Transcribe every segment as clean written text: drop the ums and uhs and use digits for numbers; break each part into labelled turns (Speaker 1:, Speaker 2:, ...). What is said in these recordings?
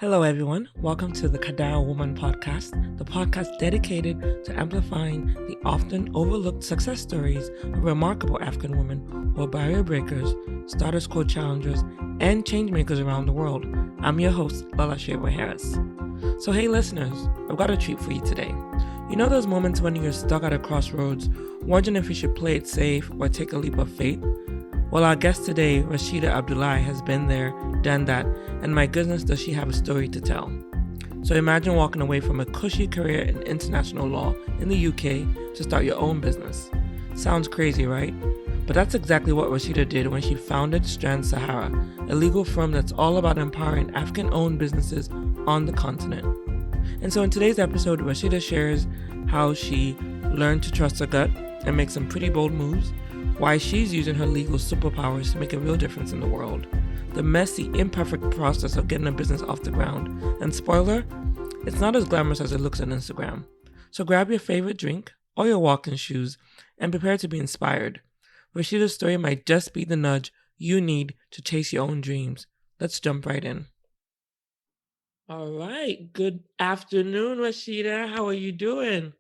Speaker 1: Hello, everyone. Welcome to the Kadao Woman podcast, the podcast dedicated to amplifying the often overlooked success stories of remarkable African women who are barrier breakers, status quo challengers, and change makers around the world. I'm your host, Lala Shaver Harris. So, hey, listeners, I've got a treat for you today. You know those moments when you're stuck at a crossroads, wondering if you should play it safe or take a leap of faith? Well, our guest today, Rashida Abdulai, has been there, done that, and my goodness, does she have a story to tell. So imagine walking away from a cushy career in international law in the UK to start your own business. Sounds crazy, right? But that's exactly what Rashida did when she founded Strand Sahara, a legal firm that's all about empowering African-owned businesses on the continent. And so in today's episode, Rashida shares how she learned to trust her gut and make some pretty bold moves, why she's using her legal superpowers to make a real difference in the world, the messy, imperfect process of getting a business off the ground, and spoiler, it's not as glamorous as it looks on Instagram. So grab your favorite drink or your walking shoes and prepare to be inspired. Rashida's story might just be the nudge you need to chase your own dreams. Let's jump right in. All right. Good afternoon, Rashida. How are you doing?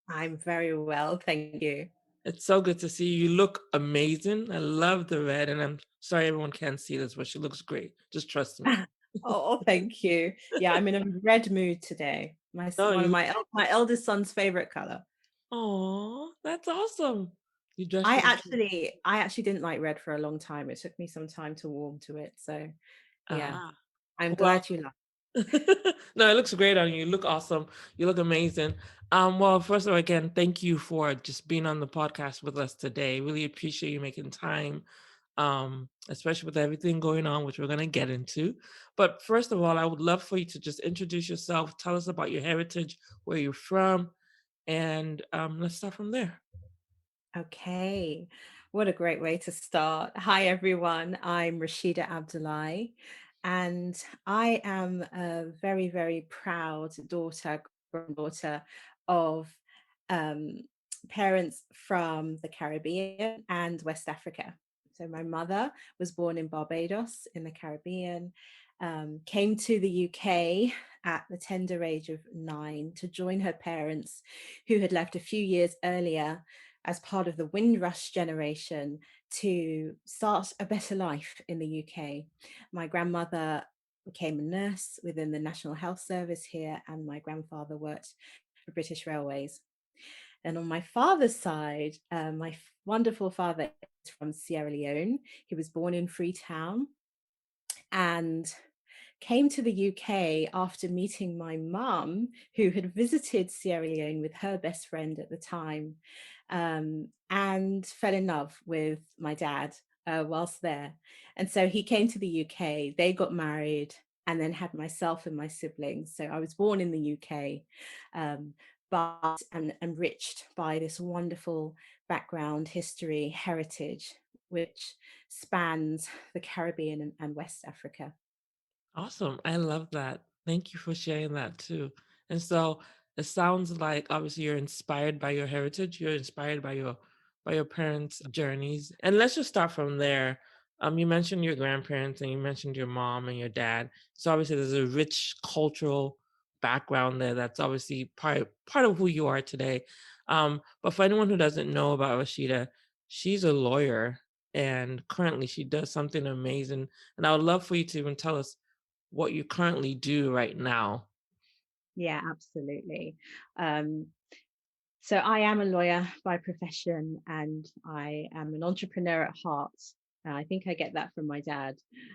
Speaker 2: I'm very well, thank you.
Speaker 1: It's so good to see you. You look amazing. I love the red, and I'm sorry everyone can't see this, but she looks great. Just trust me.
Speaker 2: Thank you. Yeah, I'm in a red mood today.
Speaker 1: No,
Speaker 2: One of
Speaker 1: you.
Speaker 2: my eldest son's favorite color.
Speaker 1: Oh, that's awesome. You dress
Speaker 2: I
Speaker 1: really cute.
Speaker 2: actually, I actually didn't like red for a long time. It took me some time to warm to it. So, yeah,
Speaker 1: Ah,
Speaker 2: I'm
Speaker 1: well.
Speaker 2: glad you like.
Speaker 1: No, it looks great on you. You look awesome. You look amazing. Well, first of all, again, thank you for just being on the podcast with us today. Really appreciate you making time, especially with everything going on, which we're going to get into. But first of all, I would love for you to just introduce yourself, tell us about your heritage, where you're from, and let's start from there.
Speaker 2: Okay, what a great way to start. Hi, everyone. I'm Rashida Abdulai, and I am a very, very proud granddaughter of um, parents from the Caribbean and West Africa. So, my mother was born in Barbados in the Caribbean, came to the UK at the tender age of 9 to join her parents, who had left a few years earlier as part of the Windrush generation to start a better life in the UK. My grandmother became a nurse within the National Health Service here, and my grandfather worked for British Railways. And on my father's side, my wonderful father is from Sierra Leone. He was born in Freetown and came to the UK after meeting my mum, who had visited Sierra Leone with her best friend at the time, and fell in love with my dad whilst there. And so he came to the UK, they got married, and then had myself and my siblings. So I was born in the UK, but and enriched by this wonderful background, history, heritage, which spans the Caribbean and West Africa.
Speaker 1: Awesome. I love that. Thank you for sharing that too. And so it sounds like obviously you're inspired by your heritage, you're inspired by your parents' journeys. And let's just start from there. You mentioned your grandparents and you mentioned your mom and your dad. So obviously there's a rich cultural background there that's obviously part of who you are today. But for anyone who doesn't know about Rashida, she's a lawyer and currently she does something amazing. And I would love for you to even tell us what you currently do right now.
Speaker 2: Yeah, absolutely. Um, so I am a lawyer by profession and I am an entrepreneur at heart. I think I get that from my dad.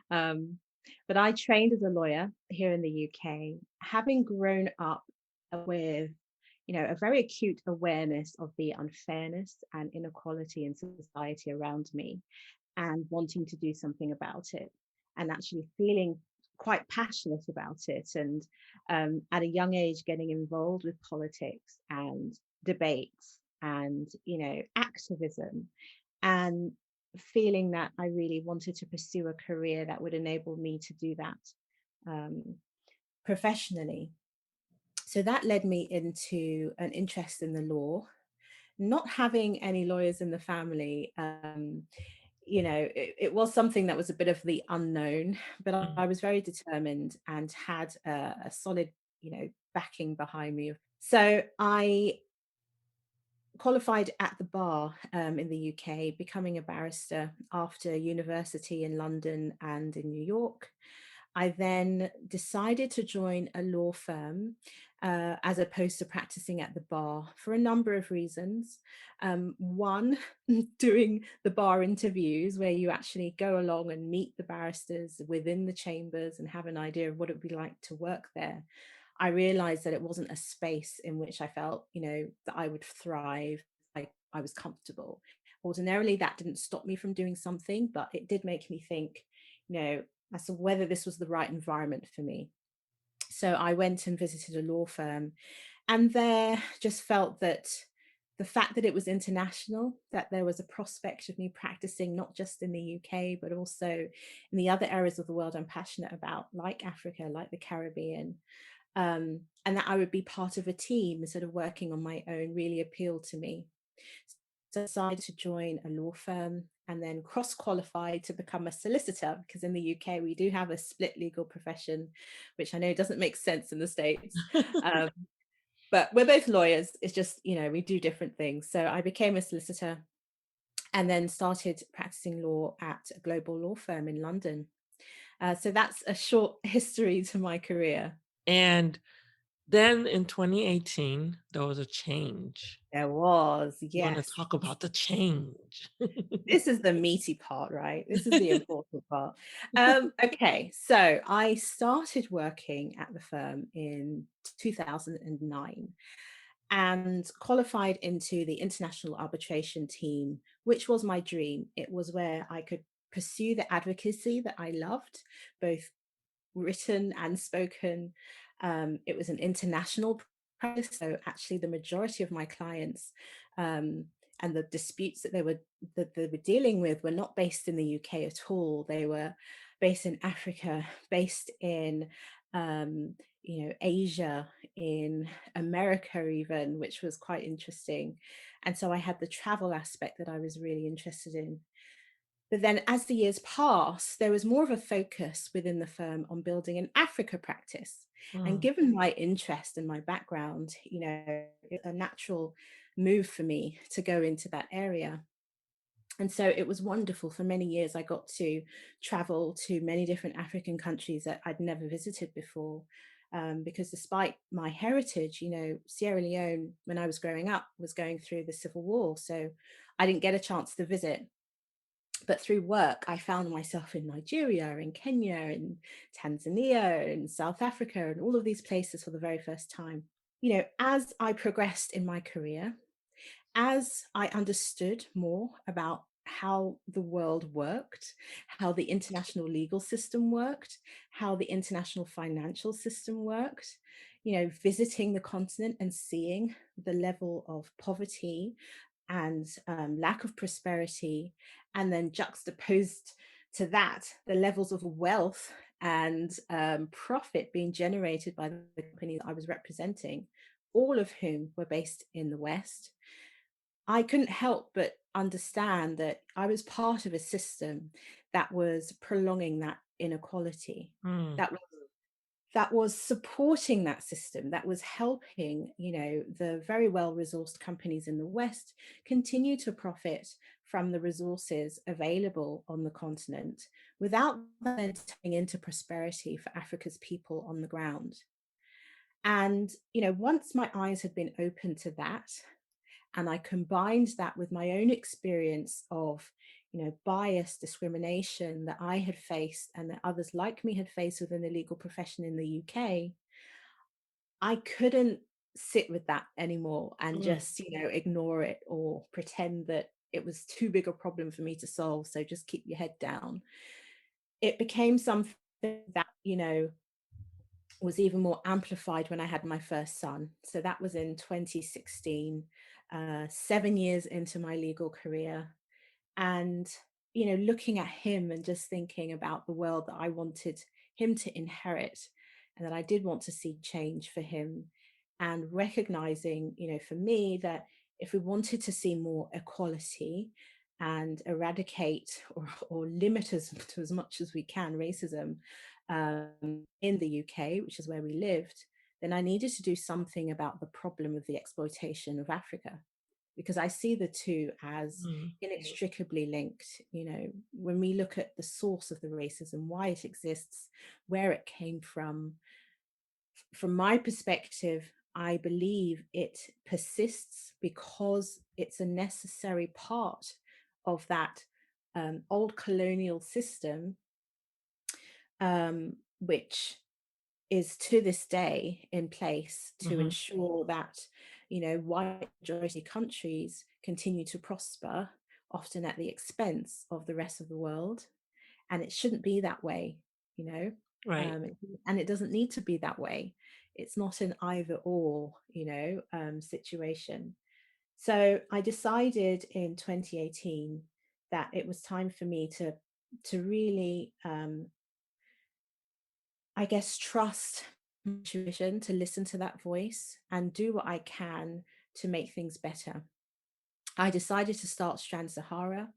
Speaker 2: Um, but I trained as a lawyer here in the UK, having grown up with, a very acute awareness of the unfairness and inequality in society around me and wanting to do something about it and actually feeling quite passionate about it and at a young age getting involved with politics and debates and activism and feeling that I really wanted to pursue a career that would enable me to do that um, professionally. So that led me into an interest in the law. Not having any lawyers in the family, it was something that was a bit of the unknown, but
Speaker 1: Mm.
Speaker 2: I was very determined and had a solid, backing behind me. So I qualified at the bar in the UK, becoming a barrister after university in London and in New York. I then decided to join a law firm as opposed to practicing at the bar for a number of reasons. One, doing the bar interviews where you actually go along and meet the barristers within the chambers and have an idea of what it would be like to work there. I realized that it wasn't a space in which I felt, that I would thrive, like I was comfortable. Ordinarily, that didn't stop me from doing something, but it did make me think, as to whether this was the right environment for me. So I went and visited a law firm, and there just felt that the fact that it was international, that there was a prospect of me practicing not just in the UK, but also in the other areas of the world I'm passionate about, like Africa, like the Caribbean, and that I would be part of a team instead of working on my own really appealed to me. So I decided to join a law firm and then cross qualified to become a solicitor because in the UK we do have a split legal profession, which I know doesn't make sense in the States. Um, but we're both lawyers. It's just, we do different things. So I became a solicitor and then started practicing law at a global law firm in London. So that's a short history to my career.
Speaker 1: And then in 2018, there was a change.
Speaker 2: There was,
Speaker 1: You wanna
Speaker 2: yes.
Speaker 1: talk about the change.
Speaker 2: This is the meaty part, right? This is the important part. Okay, so I started working at the firm in 2009 and qualified into the international arbitration team, which was my dream. It was where I could pursue the advocacy that I loved, both written and spoken. It was an international practice, so actually the majority of my clients um, and the disputes that they were dealing with were not based in the UK at all. They were based in Africa, based in Asia, in America even, which was quite interesting. And so I had the travel aspect that I was really interested in. But then as the years passed, there was more of a focus within the firm on building an Africa practice. And
Speaker 1: Mm,
Speaker 2: given my interest and my background, it's a natural move for me to go into that area. And so it was wonderful. For many years, I got to travel to many different African countries that I'd never visited before. Because despite my heritage, Sierra Leone, when I was growing up, was going through the civil war. So I didn't get a chance to visit, but through work, I found myself in Nigeria, in Kenya, in Tanzania, in South Africa, and all of these places for the very first time. As I progressed in my career, as I understood more about how the world worked, how the international legal system worked, how the international financial system worked, visiting the continent and seeing the level of poverty and lack of prosperity, and then juxtaposed to that, the levels of wealth and profit being generated by the companies I was representing, all of whom were based in the West. I couldn't help but understand that I was part of a system that was prolonging that inequality,
Speaker 1: mm,
Speaker 2: that that was supporting that system, that was helping, the very well resourced companies in the West continue to profit from the resources available on the continent without then tapping into prosperity for Africa's people on the ground. And, once my eyes had been open to that, and I combined that with my own experience of, bias, discrimination that I had faced and that others like me had faced within the legal profession in the UK, I couldn't sit with that anymore and
Speaker 1: mm,
Speaker 2: just, ignore it or pretend that it was too big a problem for me to solve. So just keep your head down. It became something that, was even more amplified when I had my first son. So that was in 2016, 7 years into my legal career. And, looking at him and just thinking about the world that I wanted him to inherit and that I did want to see change for him, and recognizing, for me, that if we wanted to see more equality, and eradicate or limit as to as much as we can racism in the UK, which is where we lived, then I needed to do something about the problem of the exploitation of Africa, because I see the two as
Speaker 1: Mm.
Speaker 2: inextricably linked. You know, when we look at the source of the racism, why it exists, where it came from my perspective, I believe it persists because it's a necessary part of that old colonial system, which is to this day in place to
Speaker 1: Hmm.
Speaker 2: ensure that, you know, white majority countries continue to prosper, often at the expense of the rest of the world. And it shouldn't be that way, you know.
Speaker 1: Right.
Speaker 2: um, it- and it doesn't need to be that way. It's not an either or, you know, situation. So I decided in 2018 that it was time for me to really, I guess, trust my intuition, to listen to that voice and do what I can to make things better. I decided to start Strand Sahara,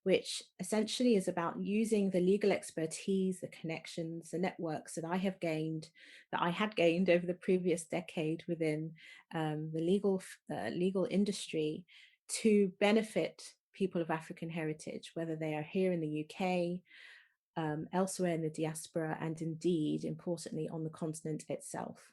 Speaker 2: which essentially is about using the legal expertise, the connections, the networks that that I had gained over the previous decade within the legal industry, to benefit people of African heritage, whether they are here in the UK, elsewhere in the diaspora, and indeed, importantly, on the continent itself.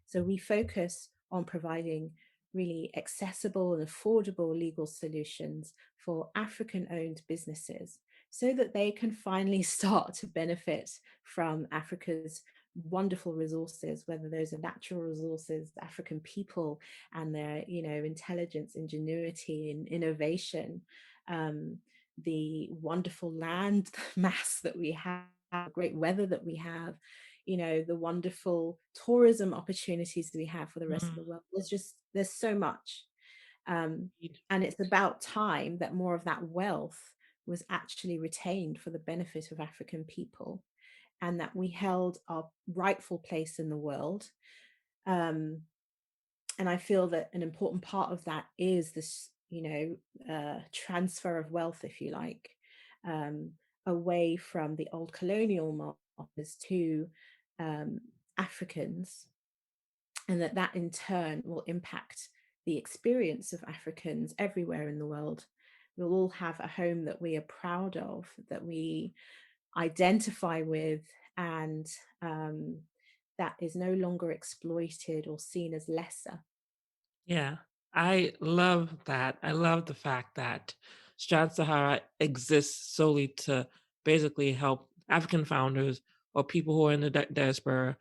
Speaker 2: So we focus on providing really accessible and affordable legal solutions for African owned businesses so that they can finally start to benefit from Africa's wonderful resources, whether those are natural resources, the African people and their, you know, intelligence, ingenuity and innovation, um, the wonderful land mass that we have, great weather that we have, you know, the wonderful tourism opportunities that we have for the rest of
Speaker 1: Mm.
Speaker 2: the world. There's so much. Um, and it's about time that more of that wealth was actually retained for the benefit of African people, and that we held our rightful place in the world. Um, and I feel that an important part of that is this, you know, transfer of wealth, if you like, um, away from the old colonial masters to um, Africans, and that in turn will impact the experience of Africans everywhere in the world. We'll all have a home that we are proud of, that we identify with, and um, that is no longer exploited or seen as lesser.
Speaker 1: Yeah, I love that. I love the fact that Strand Sahara exists solely to basically help African founders or people who are in the diaspora.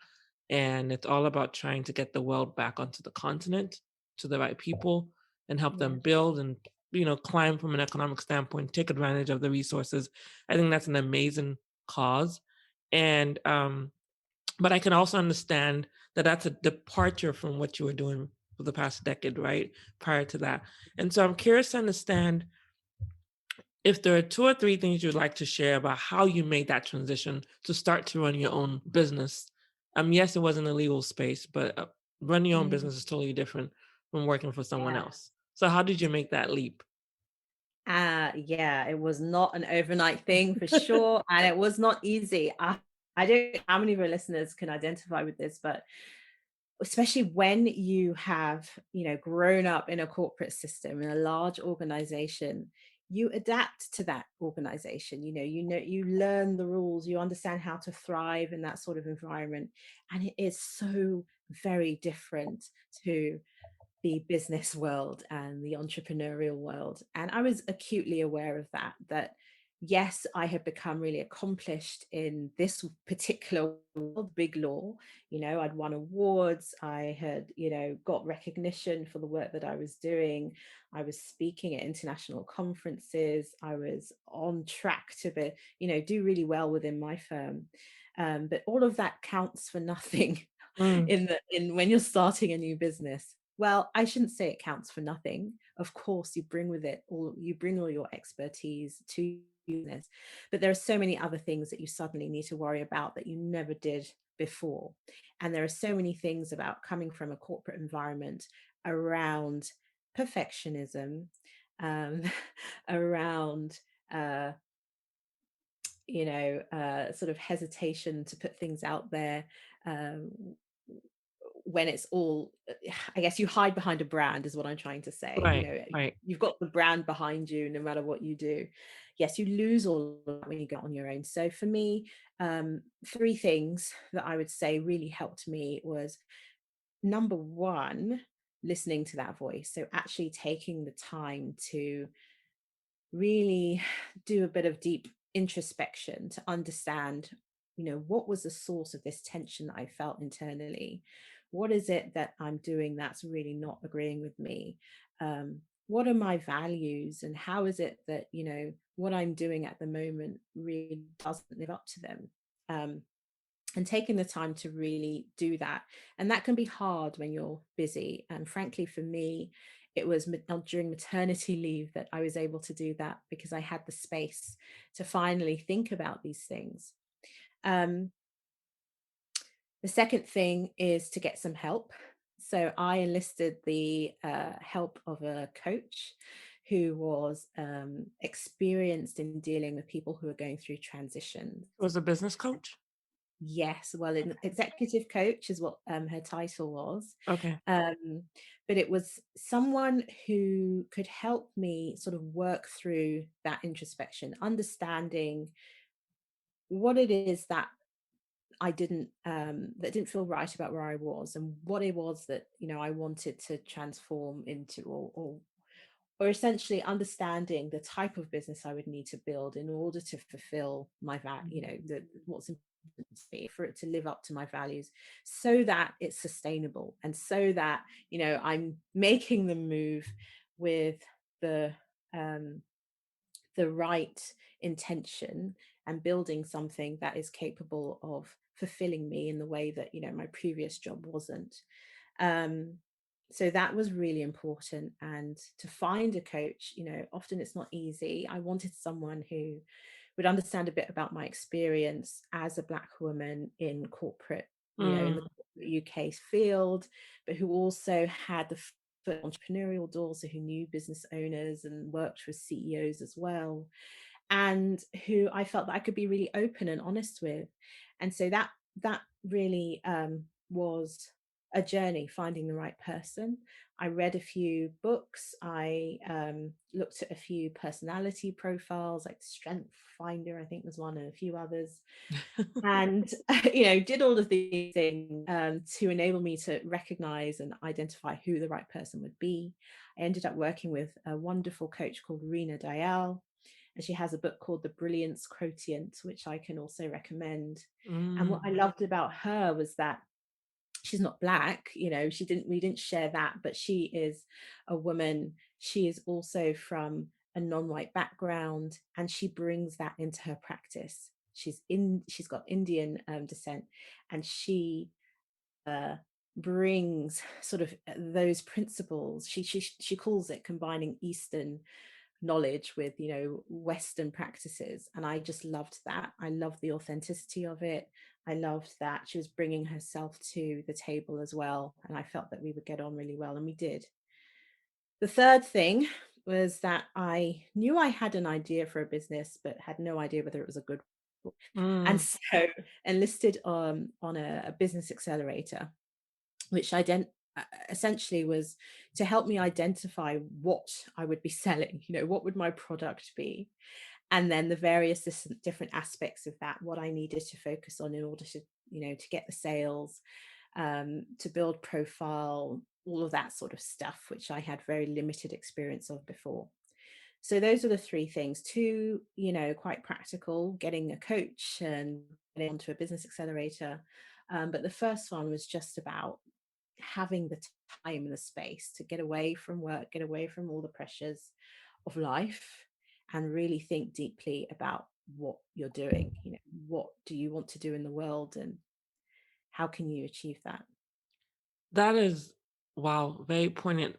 Speaker 1: And it's all about trying to get the wealth back onto the continent to the right people and help
Speaker 2: Yeah.
Speaker 1: them build and, climb from an economic standpoint, take advantage of the resources. I think that's an amazing cause. And but I can also understand that that's a departure from what you were doing for the past decade, right? Prior to that. And so I'm curious to understand if there are two or three things you'd like to share about how you made that transition to start to run your own business. Yes, it was in a legal space, but running your own
Speaker 2: Mm,
Speaker 1: business is totally different from working for someone
Speaker 2: yeah.
Speaker 1: else. So how did you make that leap?
Speaker 2: Yeah, it was not an overnight thing for sure. And it was not easy. I don't know how many of our listeners can identify with this, but especially when you have, you know, grown up in a corporate system, in a large organization, you adapt to that organization. You know, you learn the rules, you understand how to thrive in that sort of environment. And it is so very different to the business world and the entrepreneurial world. And I was acutely aware of that yes, I had become really accomplished in this particular world, big law. You know, I'd won awards, I had, you know, got recognition for the work that I was doing. I was speaking at international conferences. I was on track to be, you know, do really well within my firm. But all of that counts for nothing
Speaker 1: Mm,
Speaker 2: in when you're starting a new business. Well, I shouldn't say it counts for nothing. Of course, you bring all your expertise to business, but there are so many other things that you suddenly need to worry about that you never did before. And there are so many things about coming from a corporate environment around perfectionism, um, around uh, sort of hesitation to put things out there, um, when it's all, I guess you hide behind a brand is what I'm trying to say.
Speaker 1: Right, right.
Speaker 2: You've got the brand behind you no matter what you do. Yes, you lose all of that when you go on your own. So for me, three things that I would say really helped me was, number one, listening to that voice. So actually taking the time to really do a bit of deep introspection to understand, what was the source of this tension that I felt internally. What is it that I'm doing that's really not agreeing with me? What are my values, and how is it that, what I'm doing at the moment really doesn't live up to them? um, and taking the time to really do that. And that can be hard when you're busy. And frankly, for me, it was during maternity leave that I was able to do that, because I had the space to finally think about these things. Um, the second thing is to get some help. So I enlisted the help of a coach who was experienced in dealing with people who are going through transitions.
Speaker 1: Was a business coach?
Speaker 2: Yes, well, an executive coach is what her title was.
Speaker 1: Okay.
Speaker 2: Um, but it was someone who could help me sort of work through that introspection, understanding what it is that that didn't feel right about where I was, and what it was that, I wanted to transform into, or essentially understanding the type of business I would need to build in order to fulfill my what's important to me, for it to live up to my values, so that it's sustainable, and so that, I'm making the move with the um, the right intention, and building something that is capable of fulfilling me in the way that, my previous job wasn't. um, so that was really important. And to find a coach, often it's not easy. I wanted someone who would understand a bit about my experience as a Black woman in corporate, in the
Speaker 1: Mm,
Speaker 2: corporate UK field, but who also had the foot entrepreneurial door, so who knew business owners and worked with CEOs as well, and who I felt that I could be really open and honest with. And so that really was a journey, finding the right person. I read a few books. I looked at a few personality profiles, like Strength Finder, I think was one, and a few others, and did all of these things to enable me to recognize and identify who the right person would be. I ended up working with a wonderful coach called Rena Dial, and she has a book called The Brilliance Quotient, which I can also recommend. And what I
Speaker 1: mm,
Speaker 2: loved about her was that she's not Black, we didn't share that, but she is a woman. She is also from a non-white background, and she brings that into her practice. She's got Indian descent, and she uh, brings sort of those principles. She calls it combining Eastern knowledge with, Western practices, and I just loved that. I loved the authenticity of it. I loved that she was bringing herself to the table as well, and I felt that we would get on really well, and we did. The third thing was that I knew I had an idea for a business, but had no idea whether it was a good one. And
Speaker 1: mm.
Speaker 2: so enlisted on a business accelerator, which essentially was to help me identify what I would be selling. What would my product be, and then the various different aspects of that, what I needed to focus on in order to, to get the sales, to build profile, all of that sort of stuff, which I had very limited experience of before. So those are the three things. Two, quite practical, getting a coach and getting onto a business accelerator. But the first one was just about having the time and the space to get away from work, get away from all the pressures of life, and really think deeply about what you're doing. What do you want to do in the world, and how can you achieve that?
Speaker 1: That is, wow, very poignant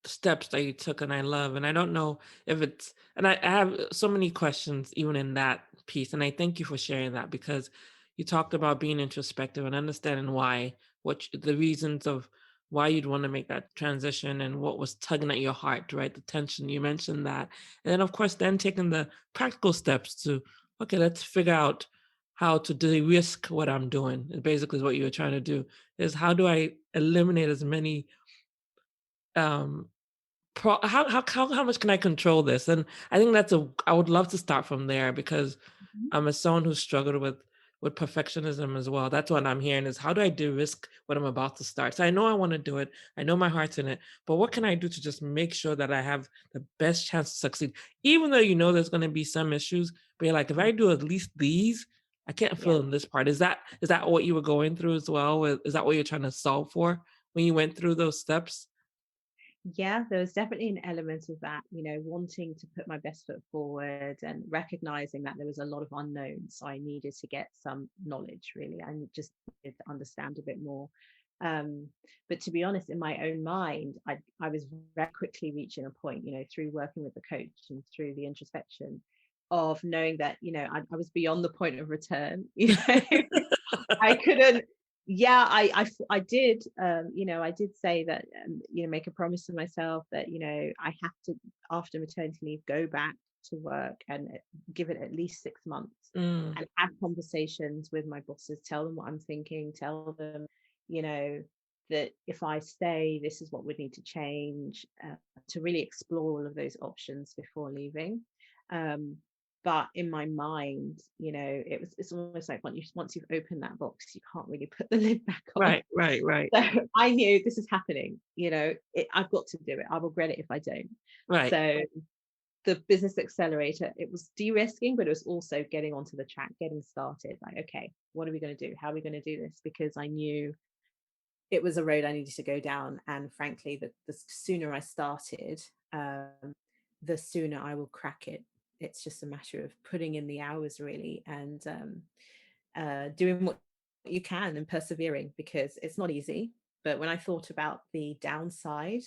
Speaker 1: steps that you took, and I love. And I don't know if it's, and I have so many questions even in that piece. And I thank you for sharing that, because you talked about being introspective and understanding why, the reasons of why you'd want to make that transition and what was tugging at your heart, right? The tension, you mentioned that. And then, of course, then taking the practical steps to, okay, let's figure out how to de-risk what I'm doing. It basically is what you were trying to do, is how do I eliminate as many um how much can I control this? And I think I would love to start from there because
Speaker 2: Mhm.
Speaker 1: I'm as someone who's struggled with perfectionism as well. That's what I'm hearing is how do I de-risk what I'm about to start? So I know I want to do it. I know my heart's in it, but what can I do to just make sure that I have the best chance to succeed? Even though you know there's going to be some issues, but you're like, if I do at least these, I can't
Speaker 2: Yeah.
Speaker 1: fill in this part. Is that what you were going through as well? Is that what you're trying to solve for when you went through those steps?
Speaker 2: Yeah, there was definitely an element of that, wanting to put my best foot forward and recognizing that there was a lot of unknowns. So I needed to get some knowledge, really. I just needed to understand a bit more. Um, but to be honest, in my own mind, I was very quickly reaching a point, through working with the coach and through the introspection of knowing that, I was beyond the point of return. I couldn't. Yeah, I did. I did say that. Make a promise to myself that I have to, after maternity leave, go back to work and give it at least 6 months
Speaker 1: Mm,
Speaker 2: and have conversations with my bosses. Tell them what I'm thinking. Tell them, you know, that if I stay, this is what would need to change. To really explore all of those options before leaving. Um, but in my mind, it's almost like once you've opened that box, you can't really put the lid back on.
Speaker 1: right, right, right,
Speaker 2: So I knew this is happening. I've got to do it. I'll regret it if I don't.
Speaker 1: right.
Speaker 2: So the business accelerator, it was de-risking, but it was also getting onto the track, getting started. Like, okay, what are we going to do? How are we going to do this? Because I knew it was a road I needed to go down. And frankly, the sooner I started, the sooner I will crack it. It's just a matter of putting in the hours, really, and doing what you can and persevering, because it's not easy. But when I thought about the downside,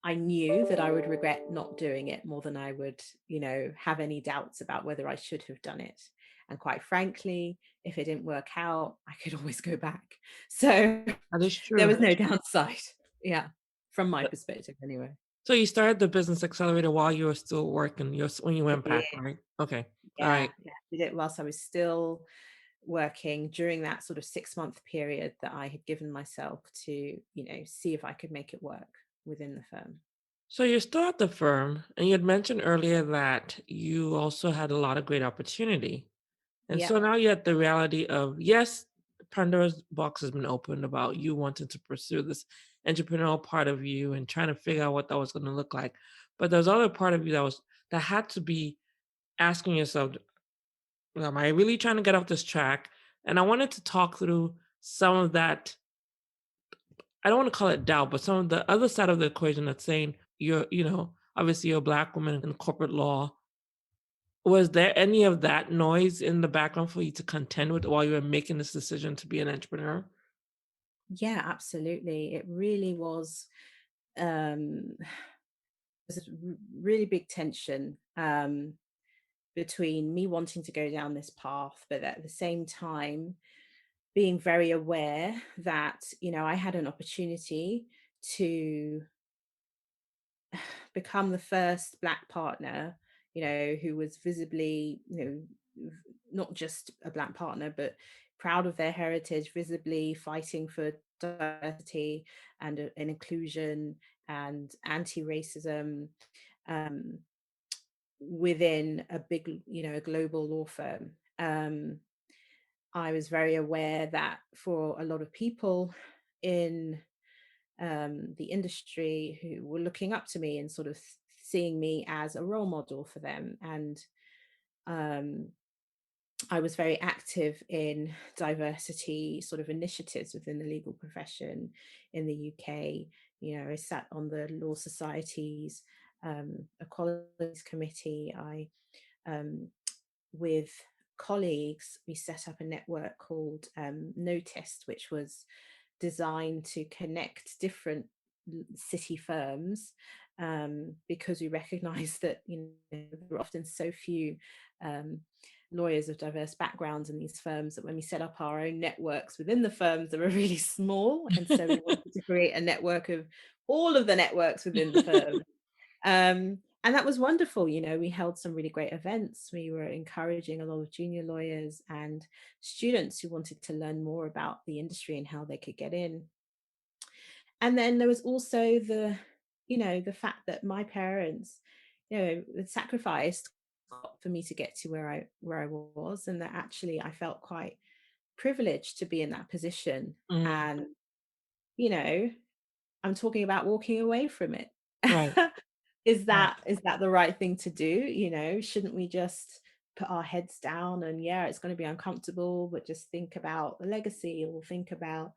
Speaker 2: I knew that I would regret not doing it more than I would, have any doubts about whether I should have done it. And quite frankly, if it didn't work out, I could always go back. So
Speaker 1: That is
Speaker 2: there
Speaker 1: true.
Speaker 2: was no downside. Yeah. From my
Speaker 1: But
Speaker 2: perspective, anyway.
Speaker 1: so you started the business accelerator while you were still working, when you
Speaker 2: I
Speaker 1: went
Speaker 2: did.
Speaker 1: back, right? Okay. All
Speaker 2: Yeah.
Speaker 1: right.
Speaker 2: Yeah. Did it whilst I was still working during that sort of 6 month period that I had given myself to, see if I could make it work within the firm.
Speaker 1: So you're still at the firm, and you had mentioned earlier that you also had a lot of great opportunity. And
Speaker 2: Yeah.
Speaker 1: so now you're at the reality of, yes, Pandora's box has been opened about you wanting to pursue this entrepreneurial part of you and trying to figure out what that was going to look like. But there's other part of you that had to be asking yourself, am I really trying to get off this track? And I wanted to talk through some of that. I don't want to call it doubt, but some of the other side of the equation that's saying obviously you're a Black woman in corporate law. Was there any of that noise in the background for you to contend with while you were making this decision to be an entrepreneur?
Speaker 2: Yeah, absolutely. It really was. Um, there's a really big tension between me wanting to go down this path, but at the same time being very aware that I had an opportunity to become the first Black partner, who was visibly, not just a Black partner, but proud of their heritage, visibly fighting for diversity and inclusion and anti-racism, um, within a big, a global law firm. I was very aware that for a lot of people in the industry who were looking up to me and sort of seeing me as a role model for them. And um, I was very active in diversity sort of initiatives within the legal profession in the UK. I sat on the Law Society's Equalities Committee. Um, with colleagues, we set up a network called Noticed, which was designed to connect different city firms, because we recognize that there are often so few um, lawyers of diverse backgrounds in these firms, that when we set up our own networks within the firms, they were really small. And so we wanted to create a network of all of the networks within the firm. And that was wonderful. We held some really great events. We were encouraging a lot of junior lawyers and students who wanted to learn more about the industry and how they could get in. And then there was also the fact that my parents, had sacrificed for me to get to where I was, and that actually I felt quite privileged to be in that position.
Speaker 1: Mm,
Speaker 2: And, you know, I'm talking about walking away from it.
Speaker 1: right,
Speaker 2: Is
Speaker 1: right.
Speaker 2: that the right thing to do? Shouldn't we just put our heads down and, yeah, it's going to be uncomfortable, but just think about the legacy, or think about,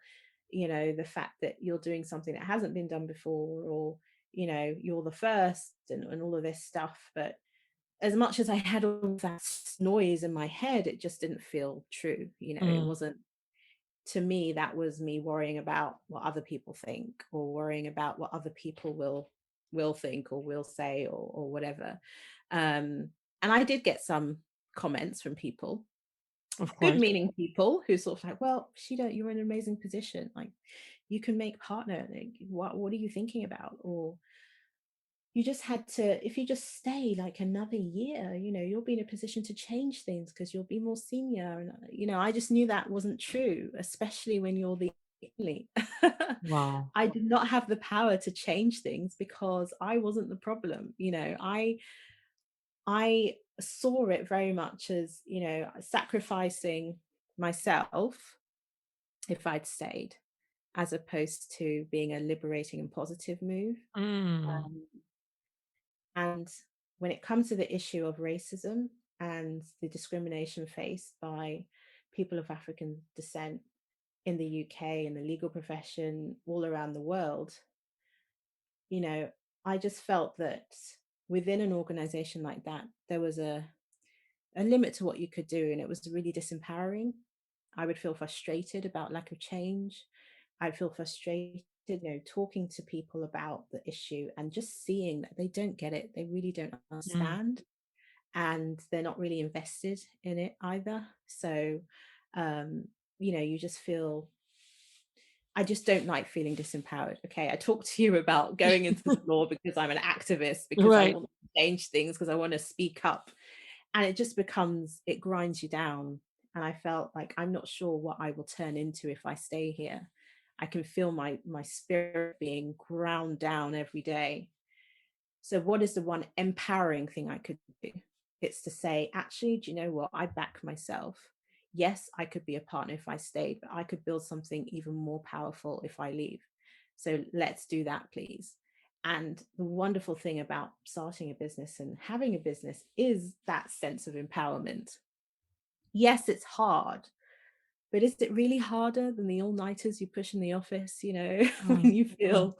Speaker 2: the fact that you're doing something that hasn't been done before, or, you're the first, and all of this stuff. But as much as I had all that noise in my head, it just didn't feel true. It
Speaker 1: Mm,
Speaker 2: wasn't, to me, that was me worrying about what other people think, or worrying about what other people will think or will say, or whatever. And I did get some comments from people,
Speaker 1: of
Speaker 2: good
Speaker 1: course.
Speaker 2: meaning people, who sort of like, well, Shida, you're in an amazing position, like you can make partner, like, what are you thinking about? Or you just had to, if you just stay like another year, you'll be in a position to change things because you'll be more senior. And I just knew that wasn't true, especially when you're the only.
Speaker 1: Wow.
Speaker 2: I did not have the power to change things because I wasn't the problem. I saw it very much as, sacrificing myself if I'd stayed, as opposed to being a liberating and positive move.
Speaker 1: Mm,
Speaker 2: Um, And when it comes to the issue of racism and the discrimination faced by people of African descent in the UK, in the legal profession, all around the world, you know, I just felt that within an organization like that, there was a limit to what you could do. And it was really disempowering. I would feel frustrated about lack of change. I'd feel frustrated, talking to people about the issue and just seeing that they don't get it. They really don't
Speaker 1: mm,
Speaker 2: understand, and they're not really invested in it either. So, you just feel, I just don't like feeling disempowered. Okay. I talked to you about going into this law because I'm an activist, because I
Speaker 1: right.
Speaker 2: want to change things, because I want to speak up. And it just becomes, it grinds you down. And I felt like I'm not sure what I will turn into if I stay here. I can feel my spirit being ground down every day. So, what is the one empowering thing I could do? It's to say, actually, do you know what? I back myself. Yes, I could be a partner if I stayed, but I could build something even more powerful if I leave. So, let's do that, please. And the wonderful thing about starting a business and having a business is that sense of empowerment. Yes, it's hard, but is it really harder than the all-nighters you push in the office,
Speaker 1: Mm,
Speaker 2: when you
Speaker 1: mm,
Speaker 2: feel,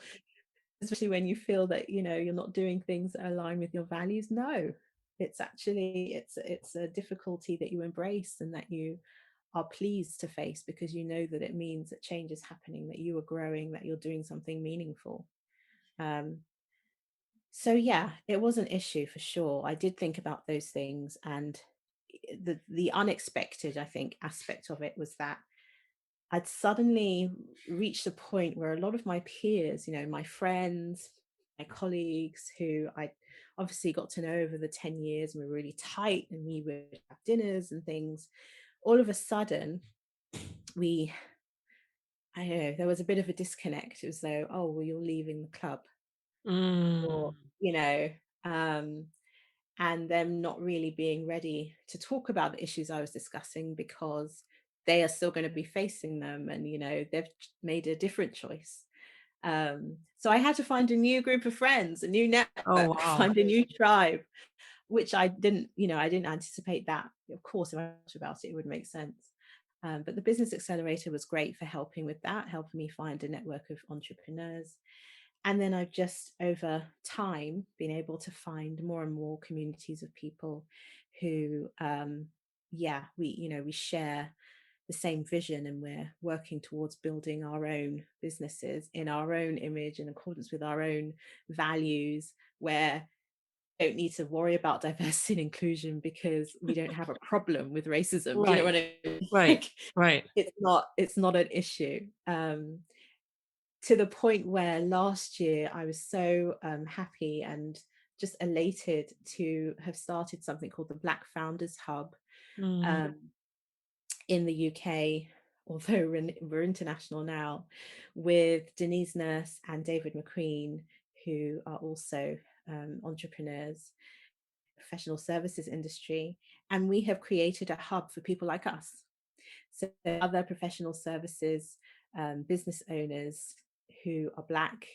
Speaker 2: especially when you feel that you're not doing things that align with your values? No, it's actually, it's a difficulty that you embrace and that you are pleased to face, because you know that it means that change is happening, that you are growing, that you're doing something meaningful. um so yeah, it was an issue for sure. I did think about those things, and the unexpected, I think, aspect of it was that I'd suddenly reached a point where a lot of my peers, my friends, my colleagues, who I obviously got to know over the 10 years, and were really tight, and we would have dinners and things, all of a sudden, we, I don't know, there was a bit of a disconnect. It was though, oh, well, you're leaving the club, or,
Speaker 1: mm,
Speaker 2: um, and them not really being ready to talk about the issues I was discussing, because they are still going to be facing them, and they've made a different choice. So I had to find a new group of friends, a new
Speaker 1: oh,
Speaker 2: network,
Speaker 1: wow.
Speaker 2: find a new tribe, which I didn't anticipate that. Of course, if I thought about it, it would make sense. But the Business Accelerator was great for helping with that, helping me find a network of entrepreneurs. And then I've just over time been able to find more and more communities of people who, yeah, we share the same vision, and we're working towards building our own businesses in our own image, in accordance with our own values, where don't need to worry about diversity and inclusion because we don't have a problem with racism. Do you know
Speaker 1: Right.
Speaker 2: what I mean?
Speaker 1: Right.
Speaker 2: Like,
Speaker 1: Right.
Speaker 2: it's not an issue. To the point where last year I was so happy and just elated to have started something called the Black Founders Hub
Speaker 1: Mm,
Speaker 2: um, in the UK, although we're international now, with Denise Nurse and David McQueen, who are also entrepreneurs, professional services industry. And we have created a hub for people like us. So other professional services, business owners who are Black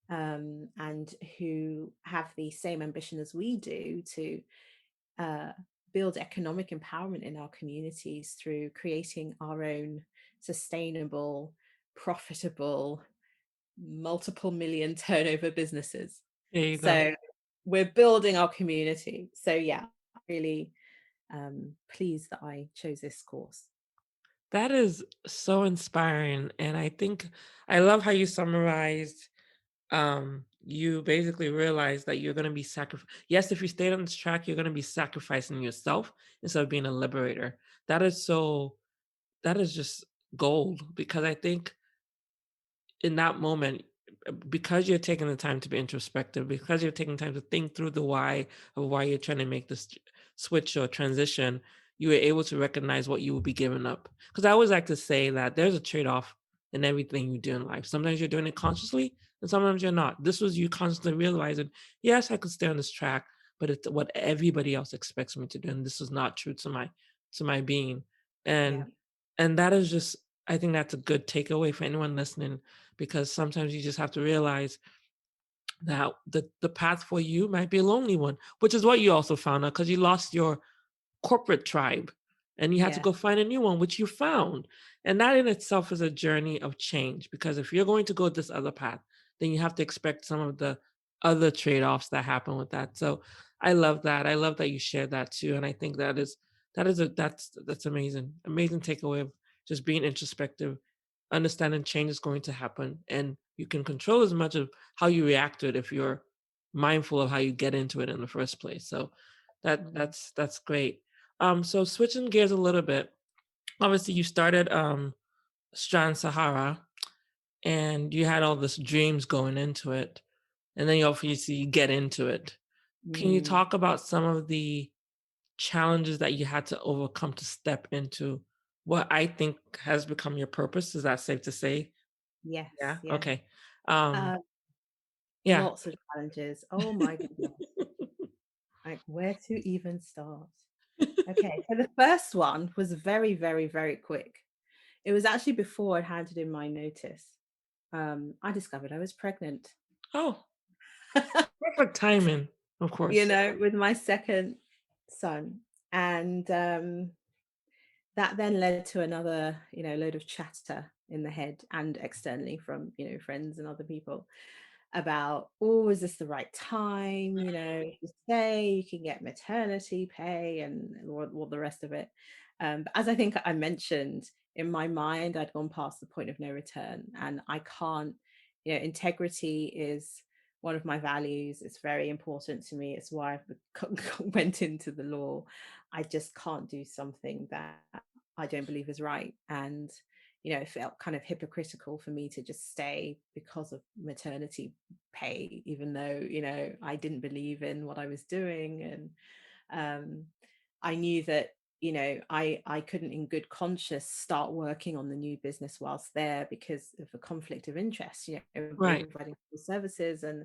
Speaker 2: and who have the same ambition as we do to uh, build economic empowerment in our communities through creating our own sustainable, profitable, multiple million turnover businesses.
Speaker 1: there you go.
Speaker 2: So we're building our community. So yeah, really pleased that I chose this course.
Speaker 1: That is so inspiring. And I think I love how you summarized you basically realize that you're going to be yes, if you stayed on this track, you're going to be sacrificing yourself instead of being a liberator. That is so that is just gold because I think in that moment, because you're taking the time to be introspective, because you're taking time to think through the why of why you're trying to make this switch or transition, you were able to recognize what you will be giving up. Because I always like to say that there's a trade off in everything you do in life. Sometimes you're doing it consciously, and sometimes you're not. This was you constantly realizing, yes, I could stay on this track, but it's what everybody else expects me to do, and this is not true to my being.
Speaker 2: Yeah,
Speaker 1: And that is just, I think that's a good takeaway for anyone listening because sometimes you just have to realize that the path for you might be a lonely one, which is what you also found out because you lost your corporate tribe and you had to
Speaker 2: yeah,
Speaker 1: go find a new one, which you found. And that in itself is a journey of change because if you're going to go this other path, then you have to expect some of the other trade-offs that happen with that. So I love that. I love that you shared that too. And I think that's amazing. Amazing takeaway of just being introspective, understanding change is going to happen. And you can control as much of how you react to it if you're mindful of how you get into it in the first place. So
Speaker 2: absolutely.
Speaker 1: that's great. So switching gears a little bit, obviously you started Strand Sahara and you had all this dreams going into it, and then you obviously get into it. Can you
Speaker 2: Mm,
Speaker 1: talk about some of the challenges that you had to overcome to step into what I think has become your purpose? Is that safe to say?
Speaker 2: yes,
Speaker 1: Yeah.
Speaker 2: yeah.
Speaker 1: Okay. Um,
Speaker 2: Uh,
Speaker 1: yeah.
Speaker 2: Lots of challenges. Oh my goodness. Like where to even start? Okay, so the first one was very, very, very quick. It was actually before I handed in my notice. I discovered I was pregnant.
Speaker 1: Oh, perfect timing, of course.
Speaker 2: With my second son. And that then led to another, load of chatter in the head and externally from, friends and other people about, oh, is this the right time? To stay, you can get maternity pay and all the rest of it. But as I think I mentioned, in my mind, I'd gone past the point of no return, and I can't, integrity is one of my values. It's very important to me. It's why I went into the law. I just can't do something that I don't believe is right. And it felt kind of hypocritical for me to just stay because of maternity pay, even though, I didn't believe in what I was doing. And I knew that, I couldn't in good conscience start working on the new business whilst there because of a conflict of interest, both
Speaker 1: Right.
Speaker 2: providing services. And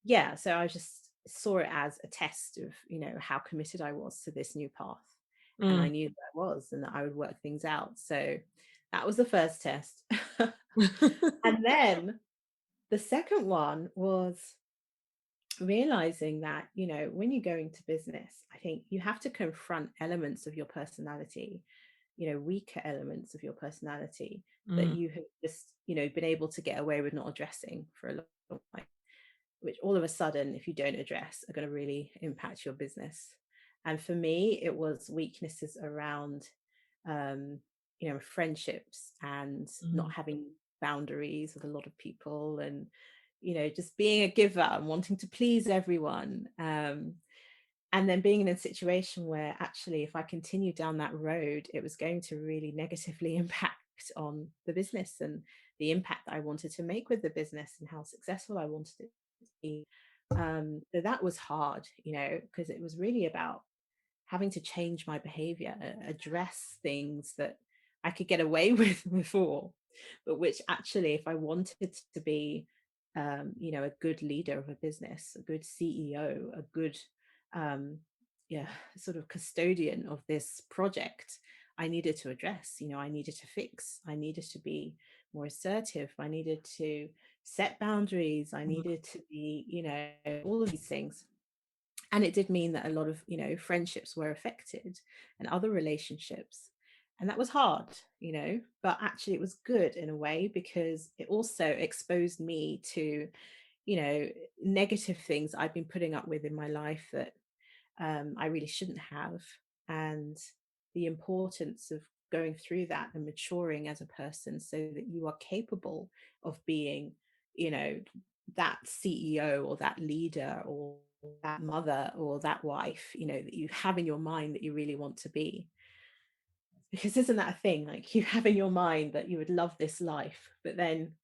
Speaker 2: yeah, so I just saw it as a test of, how committed I was to this new path. And I
Speaker 1: Mm.
Speaker 2: knew that I was and that I would work things out. So that was the first test. And then the second one was realizing that, when you go into business, I think you have to confront elements of your personality, weaker elements of your personality that
Speaker 1: Mm.
Speaker 2: you have just, been able to get away with not addressing for a long time, which all of a sudden, if you don't address, are going to really impact your business. And for me, it was weaknesses around, friendships and not
Speaker 1: Mm.
Speaker 2: having boundaries with a lot of people, and just being a giver and wanting to please everyone. And then being in a situation where actually, if I continued down that road, it was going to really negatively impact on the business and the impact that I wanted to make with the business and how successful I wanted it to be. So that was hard, because it was really about having to change my behavior, address things that I could get away with before, but which actually, if I wanted to be, a good leader of a business, a good CEO, a good, um, yeah, sort of custodian of this project, I needed to address, I needed to fix, I needed to be more assertive, I needed to set boundaries, I
Speaker 1: Mhm.
Speaker 2: needed to be, all of these things. And it did mean that a lot of friendships were affected and other relationships, and that was hard, but actually it was good in a way because it also exposed me to you know negative things I've been putting up with in my life that I really shouldn't have, and the importance of going through that and maturing as a person so that you are capable of being, you know, that CEO or that leader or that mother or that wife, that you have in your mind that you really want to be. Because isn't that a thing? Like you have in your mind that you would love this life, but then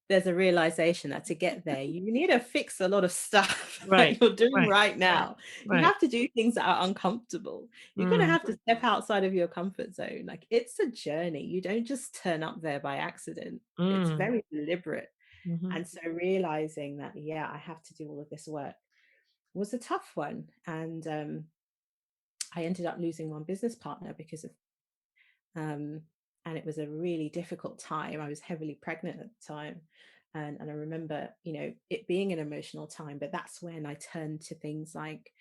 Speaker 2: there's a realization that to get there, you need to fix a lot of stuff
Speaker 1: Right.
Speaker 2: that you're doing
Speaker 1: Right.
Speaker 2: right now. You
Speaker 1: Right.
Speaker 2: have to do things that are uncomfortable. You're going to
Speaker 1: Mm.
Speaker 2: have to step outside of your comfort zone. Like it's a journey. You don't just turn up there by accident. It's
Speaker 1: Mm.
Speaker 2: very deliberate.
Speaker 1: Mhm.
Speaker 2: And so realizing that, yeah, I have to do all of this work was a tough one. And I ended up losing one business partner because of um, and it was a really difficult time. I was heavily pregnant at the time. And I remember, it being an emotional time, but that's when I turned to things like,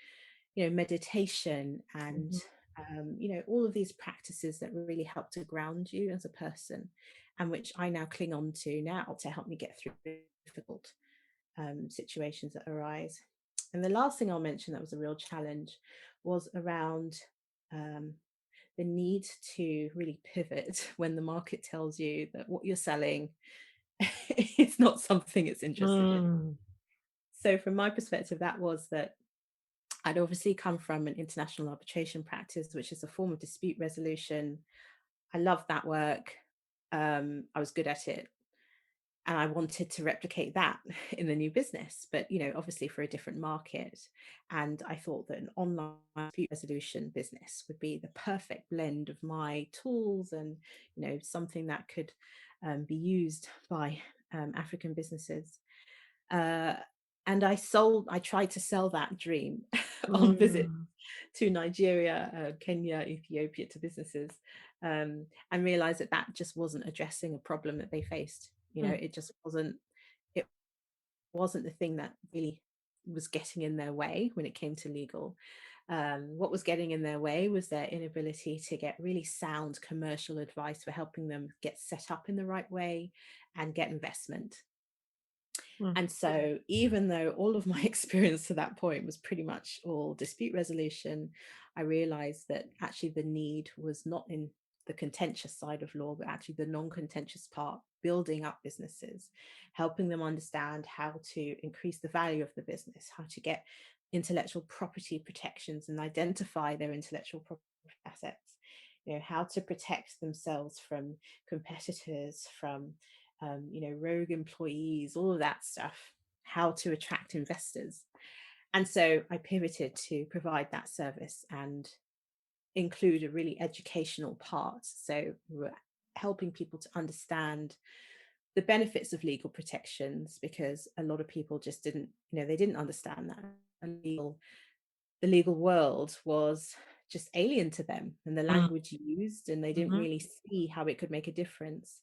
Speaker 2: meditation and,
Speaker 1: Mhm.
Speaker 2: all of these practices that really help to ground you as a person and which I now cling on to now to help me get through difficult situations that arise. And the last thing I'll mention that was a real challenge was around um, the need to really pivot when the market tells you that what you're selling is not something it's interested in.
Speaker 1: Mm.
Speaker 2: So, from my perspective, that was that I'd obviously come from an international arbitration practice, which is a form of dispute resolution. I loved that work. I was good at it. And I wanted to replicate that in the new business, but obviously for a different market. And I thought that an online dispute resolution business would be the perfect blend of my tools and something that could be used by African businesses. Uh, and I tried to sell that dream on visit
Speaker 1: Mm.
Speaker 2: to Nigeria, Kenya, Ethiopia to businesses, and realized that that just wasn't addressing a problem that they faced.
Speaker 1: Mm.
Speaker 2: It just it wasn't the thing that really was getting in their way when it came to legal. What was getting in their way was their inability to get really sound commercial advice for helping them get set up in the right way and get investment.
Speaker 1: Mm.
Speaker 2: And so, even though all of my experience to that point was pretty much all dispute resolution, I realized that actually the need was not in the contentious side of law, but actually the non contentious part, building up businesses, helping them understand how to increase the value of the business, how to get intellectual property protections and identify their intellectual property assets, how to protect themselves from competitors, from rogue employees, all of that stuff, how to attract investors. And so I pivoted to provide that service and include a really educational part. So we're helping people to understand the benefits of legal protections because a lot of people just didn't, they didn't understand that. The legal world was just alien to them and the
Speaker 1: Mm.
Speaker 2: language used, and they didn't
Speaker 1: Mhm.
Speaker 2: really see how it could make a difference.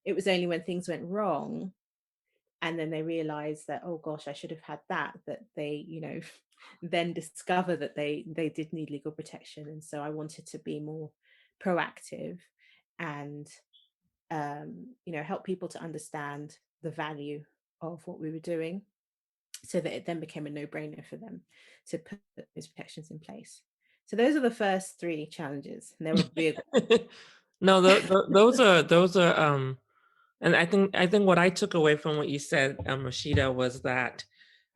Speaker 2: It was only when things went wrong and then they realize that, oh gosh, I should have had that they then discover that they did need legal protection. And so I wanted to be more proactive and help people to understand the value of what we were doing so that it then became a no-brainer for them to put those protections in place. So those are the first three challenges, and they were big.
Speaker 1: No, those are And I think what I took away from what you said, Rashida, was that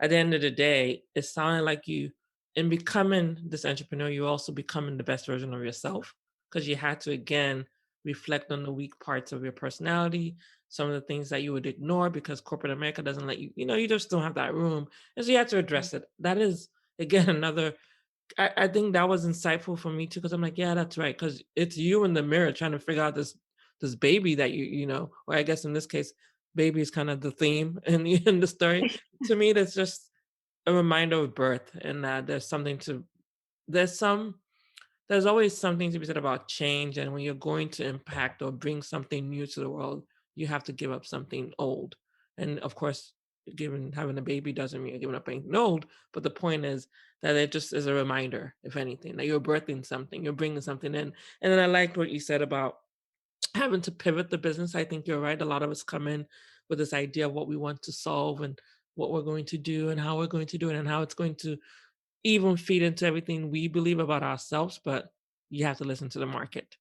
Speaker 1: at the end of the day, it sounded like you, in becoming this entrepreneur, you also becoming the best version of yourself because you had to again reflect on the weak parts of your personality, some of the things that you would ignore because corporate America doesn't let you, you just don't have that room. And so you had to
Speaker 2: Mm.
Speaker 1: address it. That is again another I think that was insightful for me too, because I'm like, yeah, that's right. Because it's you in the mirror trying to figure out this baby that or I guess in this case, baby is kind of the theme in in the story. To me, that's just a reminder of birth and that there's some there's always something to be said about change, and when you're going to impact or bring something new to the world, you have to give up something old. And of course, giving having a baby doesn't mean you're giving up anything old, but the point is that it just is a reminder, if anything, that you're birthing something, you're bringing something in. And then I liked what you said about having to pivot the business. I think you're right. A lot of us come in with this idea of what we want to solve and what we're going to do and how we're going to do it and how it's going to even feed into everything we believe about ourselves, but you have to listen to the market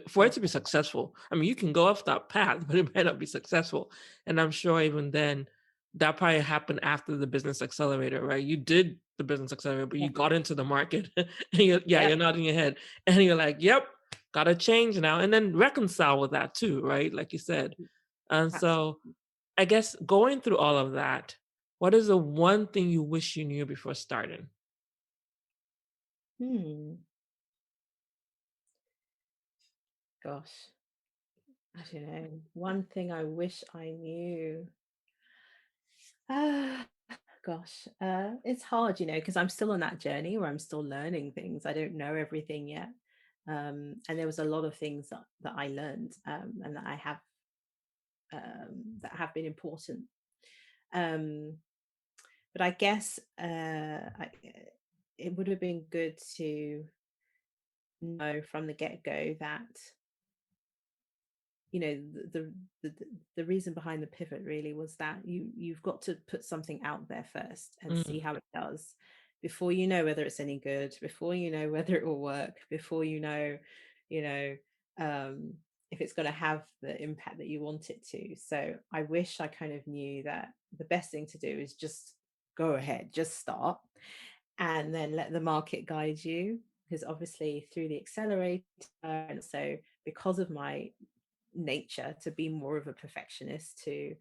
Speaker 1: for
Speaker 2: Yeah.
Speaker 1: it to be successful. I mean, you can go off that path, but it might not be successful. And I'm sure even then, that probably happened after the business accelerator, right? You did the business accelerator, but
Speaker 2: Yeah.
Speaker 1: you got into the market, and you're
Speaker 2: Yep.
Speaker 1: nodding your head, and you're like, "Yep, got to change now," and then reconcile with that too, right? Like you said. And so,
Speaker 2: Absolutely.
Speaker 1: I guess going through all of that, what is the one thing you wish you knew before starting?
Speaker 2: Hmm. Gosh, I don't know. One thing I wish I knew. Ah, gosh, it's hard, because I'm still on that journey where I'm still learning things. I don't know everything yet. And there was a lot of things that I learned, and that have been important. Um, but I guess it would have been good to know from the get go that the reason behind the pivot really was that you've got to put something out there first and see
Speaker 1: Mm,
Speaker 2: how it does before you know whether it's any good, before you know whether it will work, before you know um if it's going to have the impact that you want it to. So I wish I kind of knew that the best thing to do is just go ahead, just start, and then let the market guide you, because obviously through the accelerator, and so because of my nature to be more of a perfectionist, to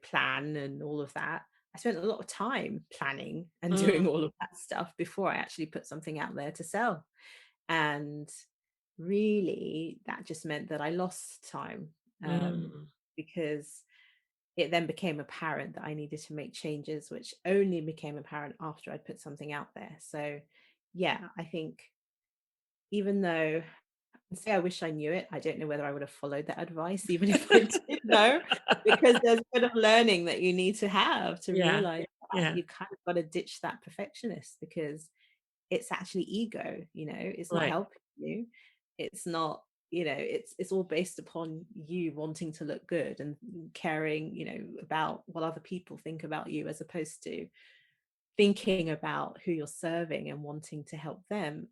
Speaker 2: plan and all of that, I spent a lot of time planning and doing
Speaker 1: mm,
Speaker 2: all of that stuff before I actually put something out there to sell. And really that just meant that I lost time,
Speaker 1: mm.
Speaker 2: because it then became apparent that I needed to make changes, which only became apparent after I'd put something out there. So yeah, I think, even though say I wish I knew it, I don't know whether I would have followed that advice even if I did know, because there's a bit of learning that you need to have to
Speaker 1: Yeah,
Speaker 2: realize that
Speaker 1: yeah,
Speaker 2: you kind of got to ditch that perfectionist, because it's actually ego, it's not
Speaker 1: right.
Speaker 2: helping you. It's not, it's all based upon you wanting to look good and caring, about what other people think about you, as opposed to thinking about who you're serving and wanting to help them.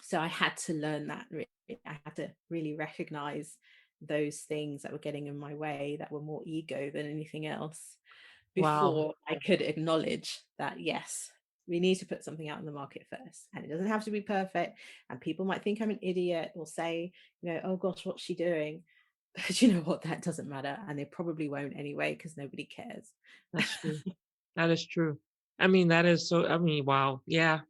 Speaker 2: So I had to learn that. Really, I had to really recognize those things that were getting in my way, that were more ego than anything else,
Speaker 1: Wow,
Speaker 2: before I could acknowledge that, yes, we need to put something out in the market first, and it doesn't have to be perfect. And people might think I'm an idiot or say, oh gosh, what's she doing? But you know what, that doesn't matter, and they probably won't anyway, because nobody cares.
Speaker 1: that's true. That is true. I mean, that is so, I mean, wow. Yeah,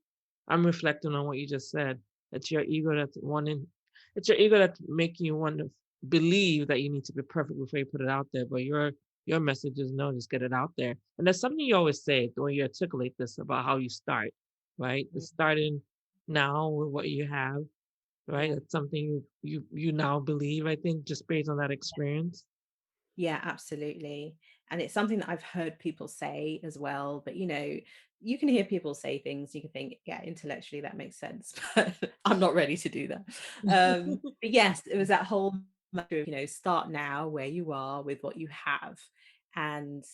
Speaker 1: I'm reflecting on what you just said. It's your ego that's wanting, it's your ego that's making you want to believe that you need to be perfect before you put it out there. But your message is no, just get it out there. And that's something you always say when you articulate this about how you start, right? The
Speaker 2: Mm,
Speaker 1: starting now with what you have, right?
Speaker 2: yeah.
Speaker 1: That's something you now believe, I think, just based on that experience.
Speaker 2: Yeah, absolutely. And it's something that I've heard people say as well. But you can hear people say things, you can think, yeah, intellectually that makes sense, but I'm not ready to do that. But yes, it was that whole matter of, start now where you are with what you have, and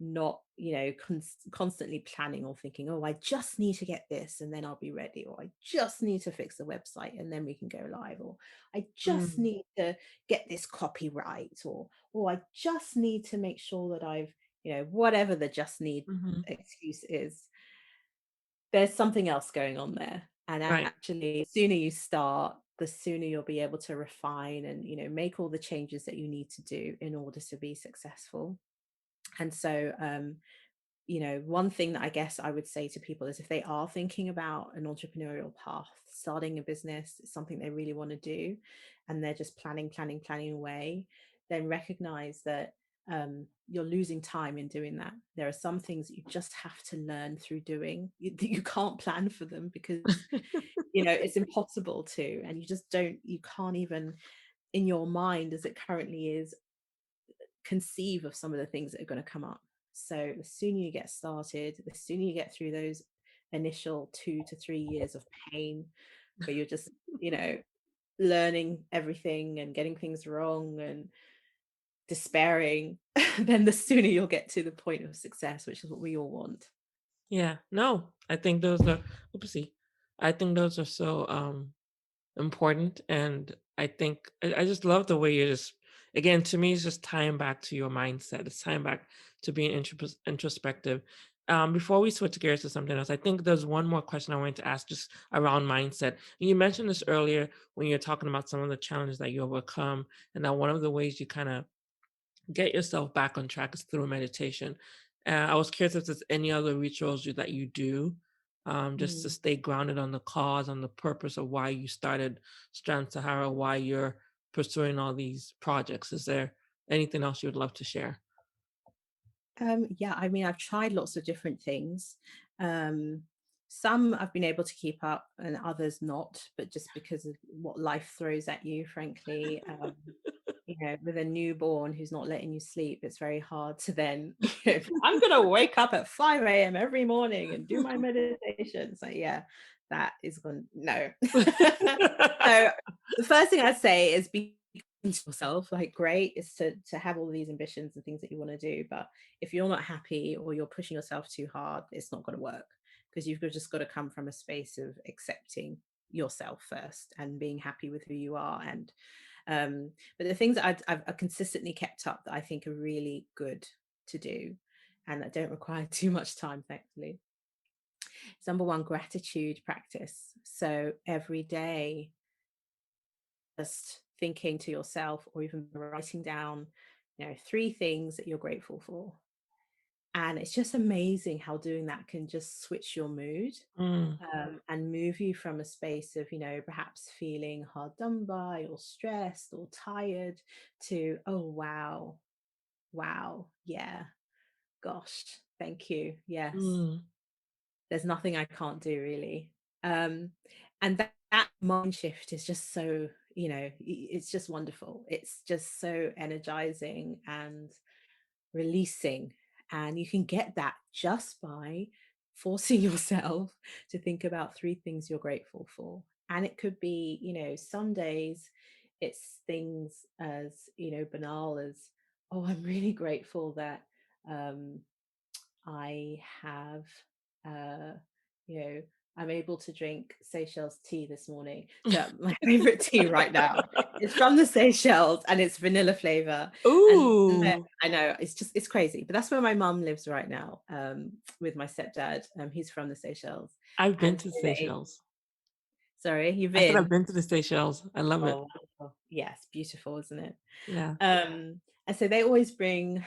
Speaker 2: not, constantly planning or thinking, oh, I just need to get this and then I'll be ready, or I just need to fix the website and then we can go live, or I just
Speaker 1: Mm,
Speaker 2: need to get this copyright, or I just need to make sure that I've, whatever the just need
Speaker 1: mhm.
Speaker 2: excuse is, there's something else going on there. And
Speaker 1: Right.
Speaker 2: actually, the sooner you start, the sooner you'll be able to refine and, make all the changes that you need to do in order to be successful. And so, one thing that I guess I would say to people is, if they are thinking about an entrepreneurial path, starting a business, something they really want to do, and they're just planning away, then recognize that you're losing time in doing that. There are some things that you just have to learn through doing. You can't plan for them because, it's impossible to, and you can't even, in your mind as it currently is, conceive of some of the things that are going to come up. So the sooner you get started, the sooner you get through those initial 2 to 3 years of pain, where you're just, you know, learning everything and getting things wrong and despairing, then the sooner you'll get to the point of success, which is what we all want.
Speaker 1: Yeah. No, I think those are oopsie. I think those are so important. And I think I just love the way you're just, again, to me, it's just tying back to your mindset. It's tying back to being introspective. Before we switch gears to something else, I think there's one more question I wanted to ask just around mindset. And you mentioned this earlier when you're talking about some of the challenges that you overcome, and that one of the ways you kind of get yourself back on track is through meditation. I was curious if there's any other rituals that you do, just to
Speaker 2: Mm.
Speaker 1: stay grounded on the cause, on the purpose of why you started Strand Sahara, why you're pursuing all these projects. Is there anything else you would love to share?
Speaker 2: Yeah, I mean, I've tried lots of different things. Um, some I've been able to keep up, and others not, but just because of what life throws at you, frankly. With a newborn who's not letting you sleep, it's very hard to then, I'm going to wake up at 5 a.m. every morning and do my meditation. So, yeah, that is going, no. So, the first thing I'd say is be kind to yourself. Like, great is to have all these ambitions and things that you want to do. But if you're not happy or you're pushing yourself too hard, it's not going to work, because just got to come from a space of accepting yourself first and being happy with who you are. And but the things that I've consistently kept up that I think are really good to do and that don't require too much time, thankfully, is number one, gratitude practice. So every day, just thinking to yourself or even writing down, 3 things that you're grateful for. And it's just amazing how doing that can just switch your mood,
Speaker 1: Mm,
Speaker 2: and move you from a space of, perhaps feeling hard done by or stressed or tired, to, oh, wow, wow, yeah, gosh, thank you. Yes,
Speaker 1: mm,
Speaker 2: there's nothing I can't do, really. And that mind shift is just so, it's just wonderful. It's just so energizing and releasing. And you can get that just by forcing yourself to think about 3 things you're grateful for. And it could be, some days it's things as, banal as, oh, I'm really grateful that um, I have, uh, you know, I'm able to drink Seychelles tea this morning. So my favorite tea right now is from the Seychelles, and it's vanilla flavor. And
Speaker 1: Ooh,
Speaker 2: I know it's crazy, but that's where my mum lives right now, with my stepdad. He's from the Seychelles,
Speaker 1: I've been
Speaker 2: and
Speaker 1: to
Speaker 2: so they.
Speaker 1: Seychelles.
Speaker 2: Sorry, you've
Speaker 1: I said I've
Speaker 2: been.
Speaker 1: been to the Seychelles. I love it.
Speaker 2: Oh, wonderful. Yes, beautiful, isn't it?
Speaker 1: Yeah.
Speaker 2: And so they always bring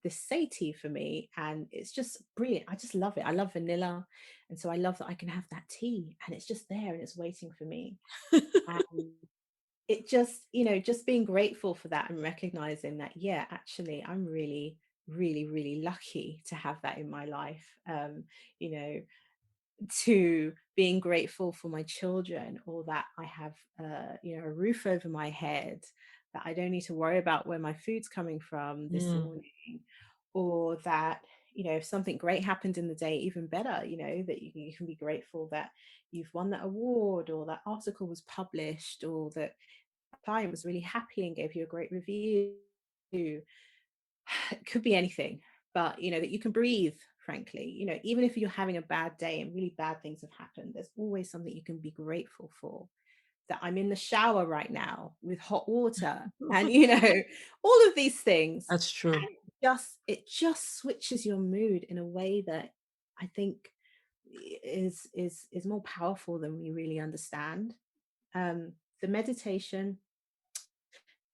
Speaker 2: this say tea for me, and it's just brilliant. I just love it. I love vanilla, and so I love that I can have that tea and it's just there and it's waiting for me. And it just, just being grateful for that and recognizing that, yeah, actually, I'm really, really, really lucky to have that in my life. You know, to being grateful for my children, or that I have, a roof over my head, that I don't need to worry about where my food's coming from this
Speaker 1: Mm,
Speaker 2: morning, or that, if something great happened in the day, even better, that you can be grateful that you've won that award, or that article was published, or that a client was really happy and gave you a great review. It could be anything. but that you can breathe, frankly. Even if you're having a bad day and really bad things have happened, there's always something you can be grateful for. That I'm in the shower right now with hot water, and all of these things.
Speaker 1: That's true.
Speaker 2: And it just switches your mood in a way that I think is more powerful than we really understand. The meditation,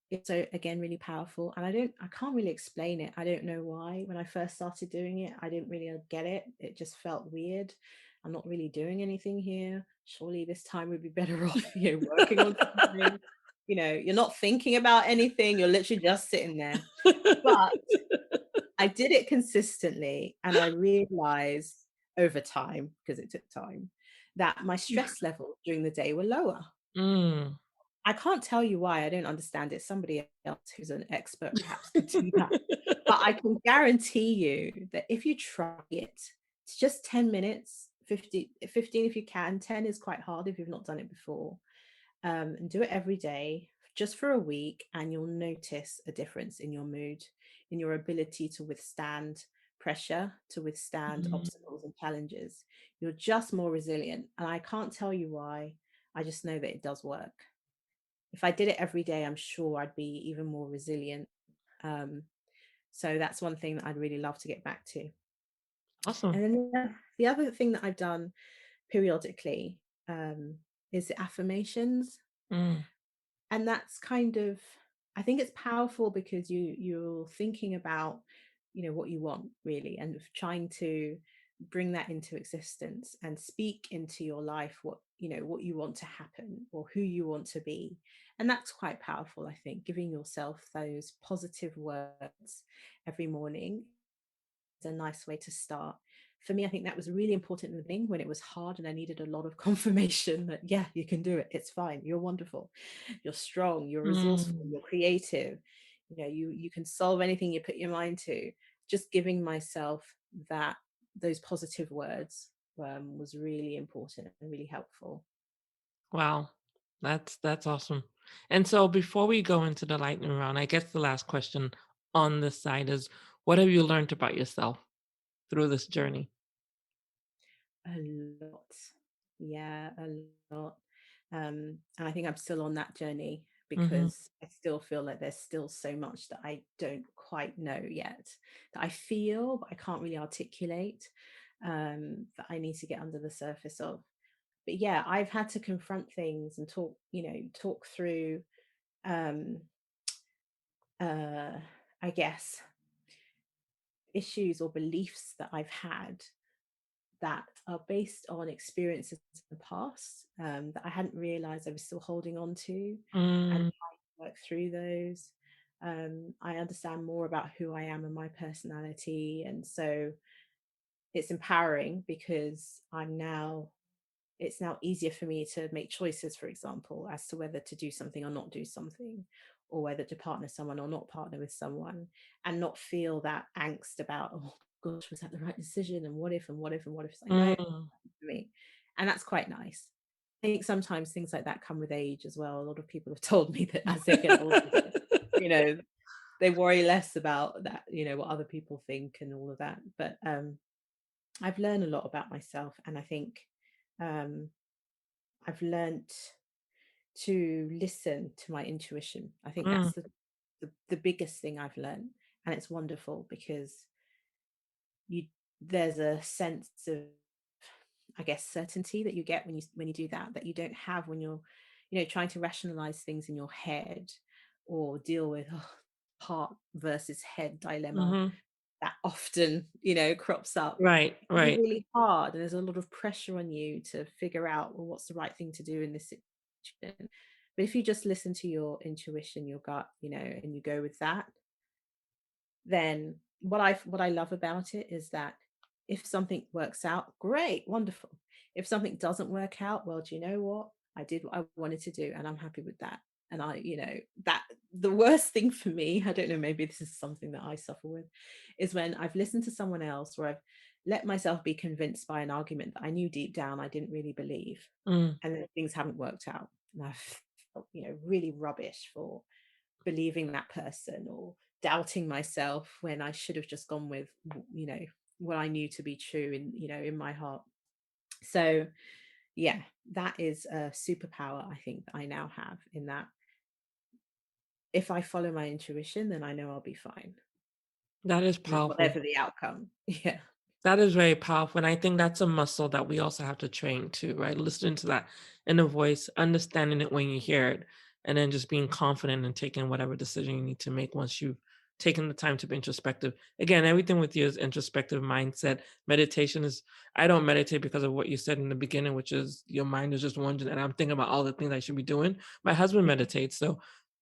Speaker 2: it's so again really powerful, and I can't really explain it. I don't know why. When I first started doing it, I didn't really get it. It just felt weird. I'm not really doing anything here. Surely this time would be better off, working on something. You're not thinking about anything. You're literally just sitting there. But I did it consistently, and I realized over time, because it took time, that my stress levels during the day were lower.
Speaker 1: Mm.
Speaker 2: I can't tell you why, I don't understand it. Somebody else who's an expert perhaps could do that. But I can guarantee you that if you try it, it's just 10 minutes, 15 if you can. 10 is quite hard if you've not done it before. And do it every day just for a week, and you'll notice a difference in your mood, in your ability to withstand pressure, to withstand
Speaker 1: Mm.
Speaker 2: obstacles and challenges. You're just more resilient. And I can't tell you why. I just know that it does work. If I did it every day, I'm sure I'd be even more resilient. Um, so that's one thing that I'd really love to get back to.
Speaker 1: Awesome.
Speaker 2: And then the other thing that I've done periodically, um, is the affirmations.
Speaker 1: Mm.
Speaker 2: And that's kind of, I think it's powerful because you're thinking about what you want really, and trying to bring that into existence and speak into your life what you want to happen or who you want to be. And that's quite powerful. I think giving yourself those positive words every morning a nice way to start. For me, I think that was really important in the beginning when it was hard and I needed a lot of confirmation that, yeah, you can do it. It's fine. You're wonderful. You're strong. You're resourceful.
Speaker 1: Mm.
Speaker 2: You're creative. You can solve anything you put your mind to. Just giving myself those positive words was really important and really helpful.
Speaker 1: Wow. That's awesome. And so before we go into the lightning round, I guess the last question on this side is, what have you learned about yourself through this journey?
Speaker 2: A lot. Yeah, a lot. And I think I'm still on that journey
Speaker 1: Mhm.
Speaker 2: because I still feel like there's still so much that I don't quite know yet, that I feel, but I can't really articulate, that I need to get under the surface of. But yeah, I've had to confront things and talk through, um, uh, I guess, issues or beliefs that I've had that are based on experiences in the past, that I hadn't realized I was still holding on to, and
Speaker 1: Mm.
Speaker 2: trying to work through those. I understand more about who I am and my personality. And so it's empowering because it's now easier for me to make choices, for example, as to whether to do something or not do something, or whether to partner someone or not partner with someone, and not feel that angst about, oh gosh, was that the right decision? And what if, and what if, and what if? It's like, no,
Speaker 1: Mm.
Speaker 2: for me. And that's quite nice. I think sometimes things like that come with age as well. A lot of people have told me that as they get older, you know, they worry less about that, what other people think and all of that. But I've learned a lot about myself, and I think um, I've learnt to listen to my intuition. I think
Speaker 1: Mm.
Speaker 2: that's the biggest thing I've learned, and it's wonderful because you there's a sense of, I guess, certainty that you get when you do that you don't have when you're trying to rationalize things in your head, or deal with heart versus head dilemma
Speaker 1: Mhm.
Speaker 2: that often crops up.
Speaker 1: Right,
Speaker 2: It can be
Speaker 1: right.
Speaker 2: really hard, and there's a lot of pressure on you to figure out, well, what's the right thing to do in this situation. But if you just listen to your intuition, your gut, and you go with that, then what I love about it is that if something works out, great, wonderful. If something doesn't work out, well, do you know what? I did what I wanted to do, and I'm happy with that. And that the worst thing for me, I don't know, maybe this is something that I suffer with, is when I've listened to someone else, or I've let myself be convinced by an argument that I knew deep down I didn't really believe,
Speaker 1: Mm.
Speaker 2: and then things haven't worked out. And I've felt, really rubbish for believing that person, or doubting myself when I should have just gone with, what I knew to be true in my heart. So, yeah, that is a superpower I think that I now have, in that if I follow my intuition, then I know I'll be fine
Speaker 1: That is
Speaker 2: with
Speaker 1: powerful.
Speaker 2: whatever the outcome. Yeah.
Speaker 1: That is very powerful, and I think that's a muscle that we also have to train too, right? Listening to that inner voice, understanding it when you hear it, and then just being confident and taking whatever decision you need to make once you've taken the time to be introspective. Again, everything with you is introspective mindset. Meditation is I don't meditate because of what you said in the beginning, which is your mind is just wandering and I'm thinking about all the things I should be doing. My husband
Speaker 2: Mhm.
Speaker 1: meditates, so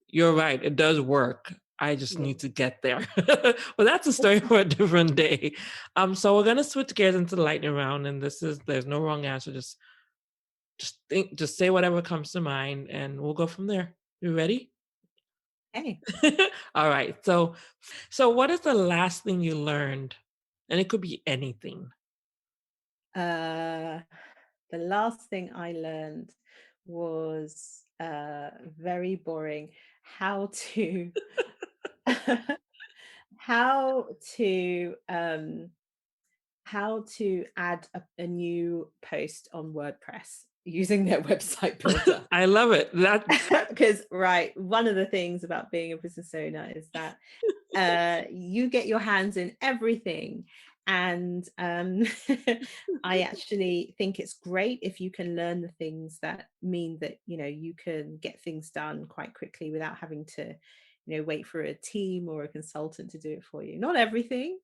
Speaker 1: you're right, it does work. I just
Speaker 2: Yeah.
Speaker 1: need to get there. But that's a story for a different day. So we're gonna switch gears into the lightning round, and there's no wrong answer. Just say whatever comes to mind, and we'll go from there. You ready?
Speaker 2: Hey.
Speaker 1: All right. So what is the last thing you learned? And it could be anything.
Speaker 2: Uh, the last thing I learned was very boring. How to how to um how to add a new post on WordPress using their website builder.
Speaker 1: I love it. That
Speaker 2: Because, right, one of the things about being a business owner is that you get your hands in everything. And I actually think it's great if you can learn the things that mean that, you can get things done quite quickly without having to, wait for a team or a consultant to do it for you. Not everything,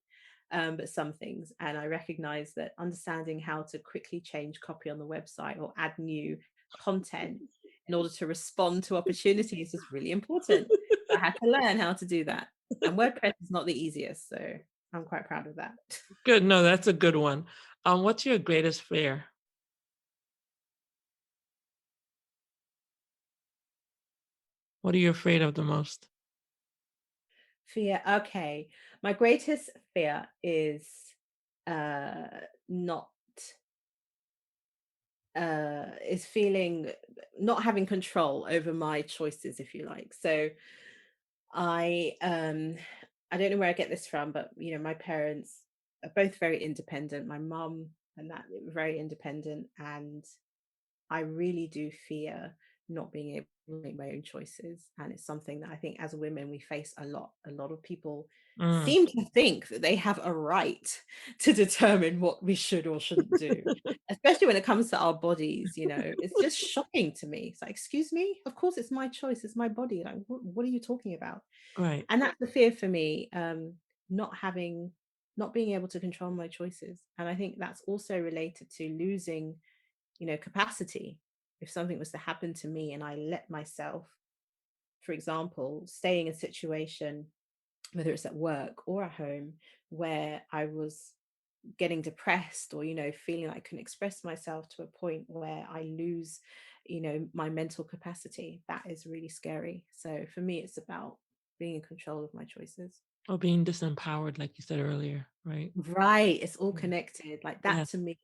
Speaker 2: but some things. And I recognize that understanding how to quickly change copy on the website or add new content in order to respond to opportunities is really important. I had to learn how to do that. And WordPress is not the easiest, so I'm quite proud of that.
Speaker 1: good. No, that's a good one. What's your greatest fear? What are you afraid of the most?
Speaker 2: Fear. Okay. My greatest fear is uh not is feeling not having control over my choices, if you like. So I um I don't know where I get this from, but my parents are both very independent. My mum and that very independent, and I really do fear not being able to make my own choices. And it's something that I think as women we face a lot. A lot of people
Speaker 1: Mm,
Speaker 2: seem to think that they have a right to determine what we should or shouldn't do, especially when it comes to our bodies. It's just shocking to me. It's like, excuse me, of course it's my choice, it's my body. Like, what are you talking about?
Speaker 1: right.
Speaker 2: And that's the fear for me, not having not being able to control my choices. And I think that's also related to losing capacity. If something was to happen to me and I let myself, for example, stay in a situation, whether it's at work or at home, where I was getting depressed or, feeling like I couldn't express myself to a point where I lose, my mental capacity, that is really scary. So for me, it's about being in control of my choices.
Speaker 1: Or being disempowered, like you said earlier, right?
Speaker 2: Right. It's all
Speaker 1: Yeah.
Speaker 2: connected. Like that
Speaker 1: Yeah.
Speaker 2: to me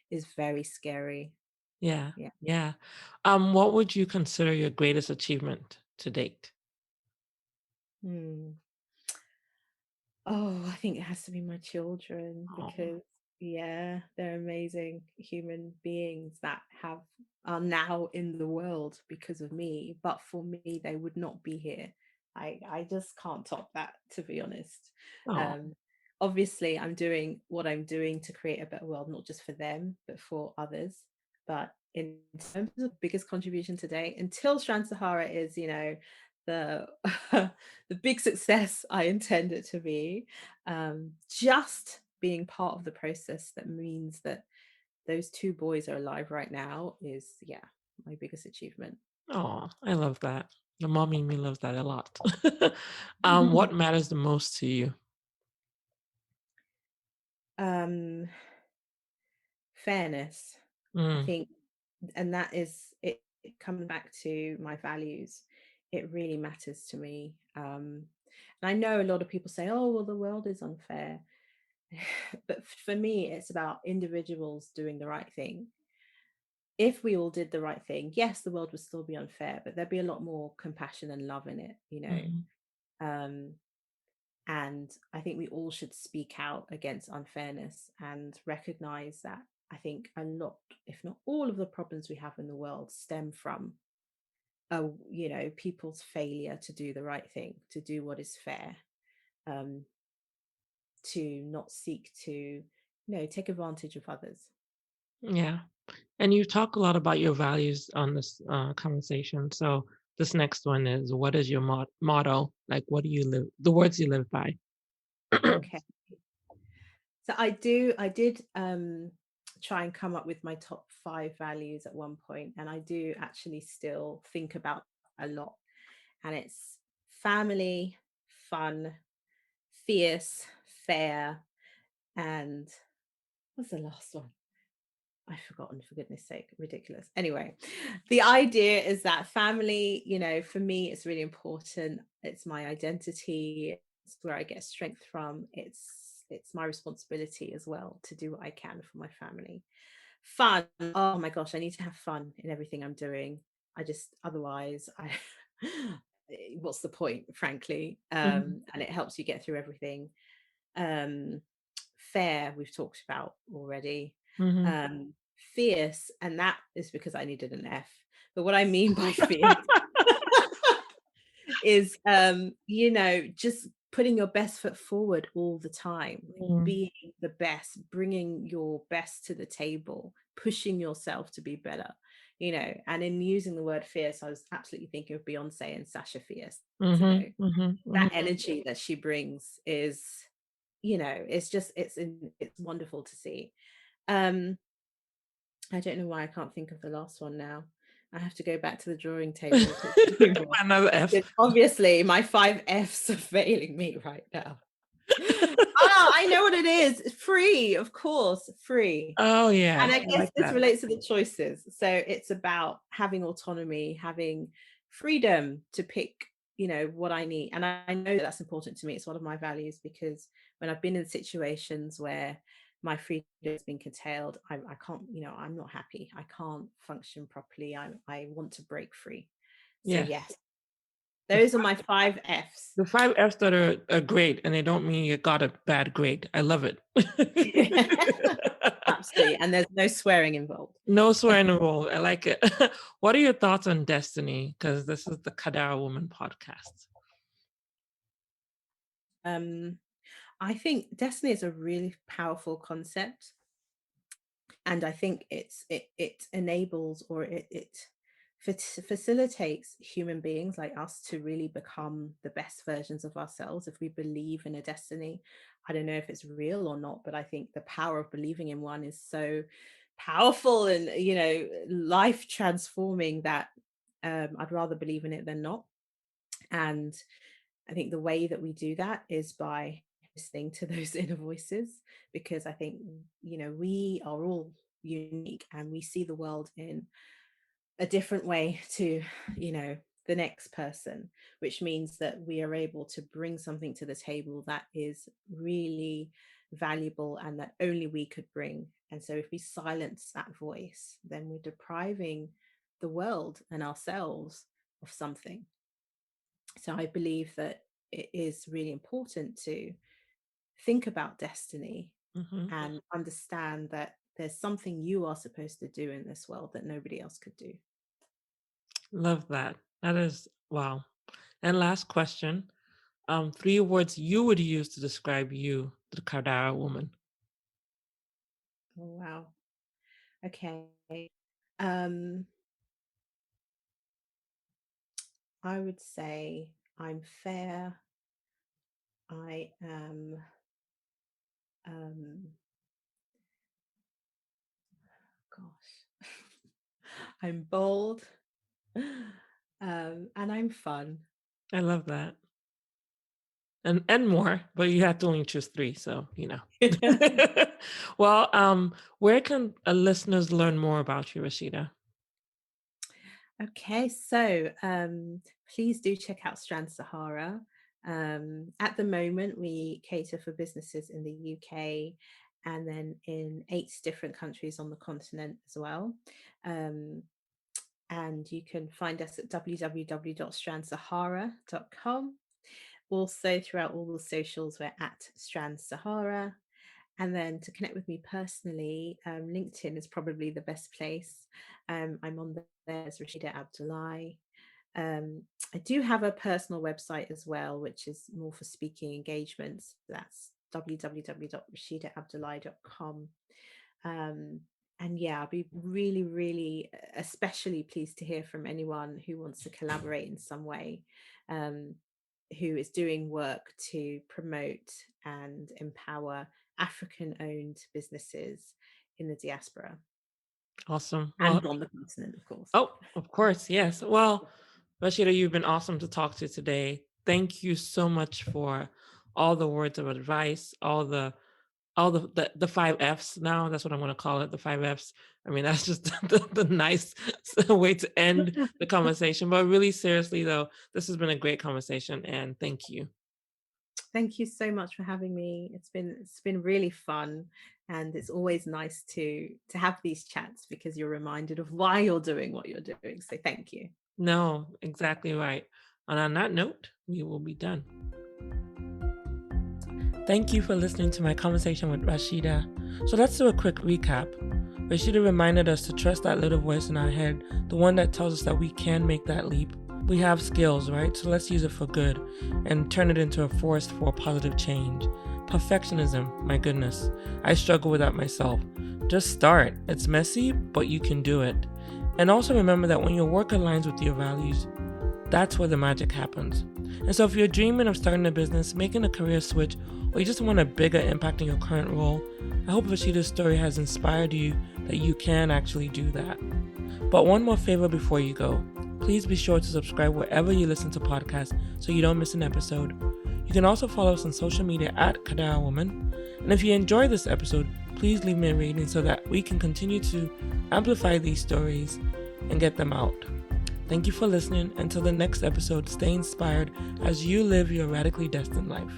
Speaker 2: is very scary.
Speaker 1: Yeah.
Speaker 2: Yeah.
Speaker 1: Yeah. What would you consider your greatest achievement to date?
Speaker 2: Hmm. Oh, I think it has to be my children
Speaker 1: Oh,
Speaker 2: because, yeah, they're amazing human beings that are now in the world because of me. But for me, they would not be here. I just can't top that, to be honest.
Speaker 1: oh,
Speaker 2: Um, Obviously, I'm doing what I'm doing to create a better world, not just for them, but for others. But in terms of biggest contribution today, until Strand Sahara is, the the big success I intend it to be, just being part of the process that means that those two boys are alive right now is, yeah, my biggest achievement.
Speaker 1: oh, I love that. The mommy in me loves that a lot. What matters the most to you?
Speaker 2: um Fairness, I
Speaker 1: Mm,
Speaker 2: think, and that is it comes back to my values. It really matters to me. And I know a lot of people say, oh, well, the world is unfair. But for me, it's about individuals doing the right thing. If we all did the right thing, yes, the world would still be unfair, but there'd be a lot more compassion and love in it.
Speaker 1: mhm.
Speaker 2: Um, And I think we all should speak out against unfairness and recognize that I think a lot, if not all of the problems we have in the world stem from people's failure to do the right thing, to do what is fair, um, to not seek to, take advantage of others.
Speaker 1: Yeah. And you talk a lot about your values on this conversation. So this next one is, what is your motto? Like, what do you live, the words you live by?
Speaker 2: Okay. So I did try and come up with my top 5 values at one point, and I do actually still think about a lot. And it's family, fun, fierce, fair, and what's the last one? I've forgotten, for goodness sake, ridiculous. Anyway, the idea is that family, for me, it's really important. It's my identity. It's where I get strength from. It's my responsibility as well to do what I can for my family. Fun. Oh my gosh, I need to have fun in everything I'm doing. I just otherwise I what's the point, frankly?
Speaker 1: Mhm,
Speaker 2: And it helps you get through everything. Um Fair, we've talked about already.
Speaker 1: mhm.
Speaker 2: um Fierce, and that is because I needed an F. But what I mean by fierce is just putting your best foot forward all the time, like
Speaker 1: Mm,
Speaker 2: being the best, bringing your best to the table, pushing yourself to be better. And in using the word fierce, I was absolutely thinking of Beyonce and Sasha Fierce. you
Speaker 1: mhm,
Speaker 2: know
Speaker 1: mhm,
Speaker 2: that
Speaker 1: mhm.
Speaker 2: energy that she brings is, it's wonderful to see. um I don't know why I can't think of the last one now. I have to go back to the drawing table to think of one,
Speaker 1: Another F.
Speaker 2: because obviously my 5 Fs are failing me right now. I know what it is. Free, of course, free.
Speaker 1: Oh,
Speaker 2: And
Speaker 1: yeah,
Speaker 2: I
Speaker 1: I
Speaker 2: guess
Speaker 1: like
Speaker 2: this
Speaker 1: that.
Speaker 2: relates to the choices. So it's about having autonomy, having freedom to pick, what I need. And I know that that's important to me. It's one of my values, because when I've been in situations where my freedom has been curtailed, I can't, I'm not happy. I can't function properly. I want to break free. So
Speaker 1: Yes.
Speaker 2: yes,
Speaker 1: The
Speaker 2: those are my 5 Fs.
Speaker 1: the 5 Fs that are great, and they don't mean you got a bad grade. I love it.
Speaker 2: Absolutely. And there's no swearing involved.
Speaker 1: No swearing involved. I like it. What are your thoughts on destiny? Because this is the Kadara Woman podcast.
Speaker 2: um I think destiny is a really powerful concept, and I think it enables, or it facilitates human beings like us to really become the best versions of ourselves if we believe in a destiny. I don't know if it's real or not, but I think the power of believing in one is so powerful and, life transforming, that I'd rather believe in it than not. And I think the way that we do that is by listening to those inner voices, because I think, we are all unique and we see the world in a different way to, the next person, which means that we are able to bring something to the table that is really valuable and that only we could bring. And so if we silence that voice, then we're depriving the world and ourselves of something. So I believe that it is really important to think about destiny
Speaker 1: Mhm.
Speaker 2: and understand that there's something you are supposed to do in this world that nobody else could do.
Speaker 1: Love that. That is wow. And last question. 3 words you would use to describe you, the Kadara woman.
Speaker 2: Oh, wow. Okay. Um, I would say I'm fair. I am, um, gosh, I'm bold, and I'm fun.
Speaker 1: I love that. And more, but you have to only choose 3, so, Well, where can, listeners learn more about you, Rashida?
Speaker 2: Okay, so please do check out Strand Sahara. At the moment, we cater for businesses in the UK and then in 8 different countries on the continent as well. Um, and you can find us at www.strandsahara.com. Also, throughout all the socials, we're at Strand Sahara. And then to connect with me personally, LinkedIn is probably the best place. I'm on there as Rashida Abdulai. I do have a personal website as well, which is more for speaking engagements. That's www.rashidaabdulai.com. Um, and yeah, I'll be really, really, especially pleased to hear from anyone who wants to collaborate in some way, um, who is doing work to promote and empower African owned businesses in the diaspora
Speaker 1: Awesome. Well,
Speaker 2: and on the continent, of course.
Speaker 1: oh, of course, yes. Well, Rashida, you've been awesome to talk to today. Thank you so much for all the words of advice, all the 5 Fs now. That's what I'm gonna call it, the 5 Fs. I mean, that's just the nice way to end the conversation. But really seriously though, this has been a great conversation and thank you.
Speaker 2: Thank you so much for having me. It's been really fun, and it's always nice to have these chats because you're reminded of why you're doing what you're doing. So thank you.
Speaker 1: No, exactly right. And on that note, we will be done. Thank you for listening to my conversation with Rashida. So let's do a quick recap. Rashida reminded us to trust that little voice in our head, the one that tells us that we can make that leap. We have skills, right? So let's use it for good and turn it into a force for positive change. Perfectionism, my goodness. I struggle with that myself. Just start. It's messy, but you can do it. And also remember that when your work aligns with your values, that's where the magic happens. And so if you're dreaming of starting a business, making a career switch, or you just want a bigger impact in your current role, I hope Rashida's story has inspired you that you can actually do that. But one more favor before you go. Please be sure to subscribe wherever you listen to podcasts so you don't miss an episode. You can also follow us on social media at Kadara Woman. And if you enjoyed this episode, please leave me a rating so that we can continue to amplify these stories and get them out. Thank you for listening. Until the next episode, stay inspired as you live your radically destined life.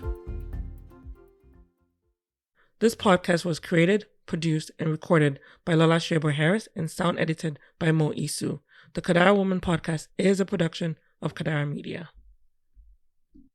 Speaker 1: This podcast was created, produced, and recorded by Lola Shaber Harris and sound edited by Mo Isu. The Kadara Woman podcast is a production of Kadara Media.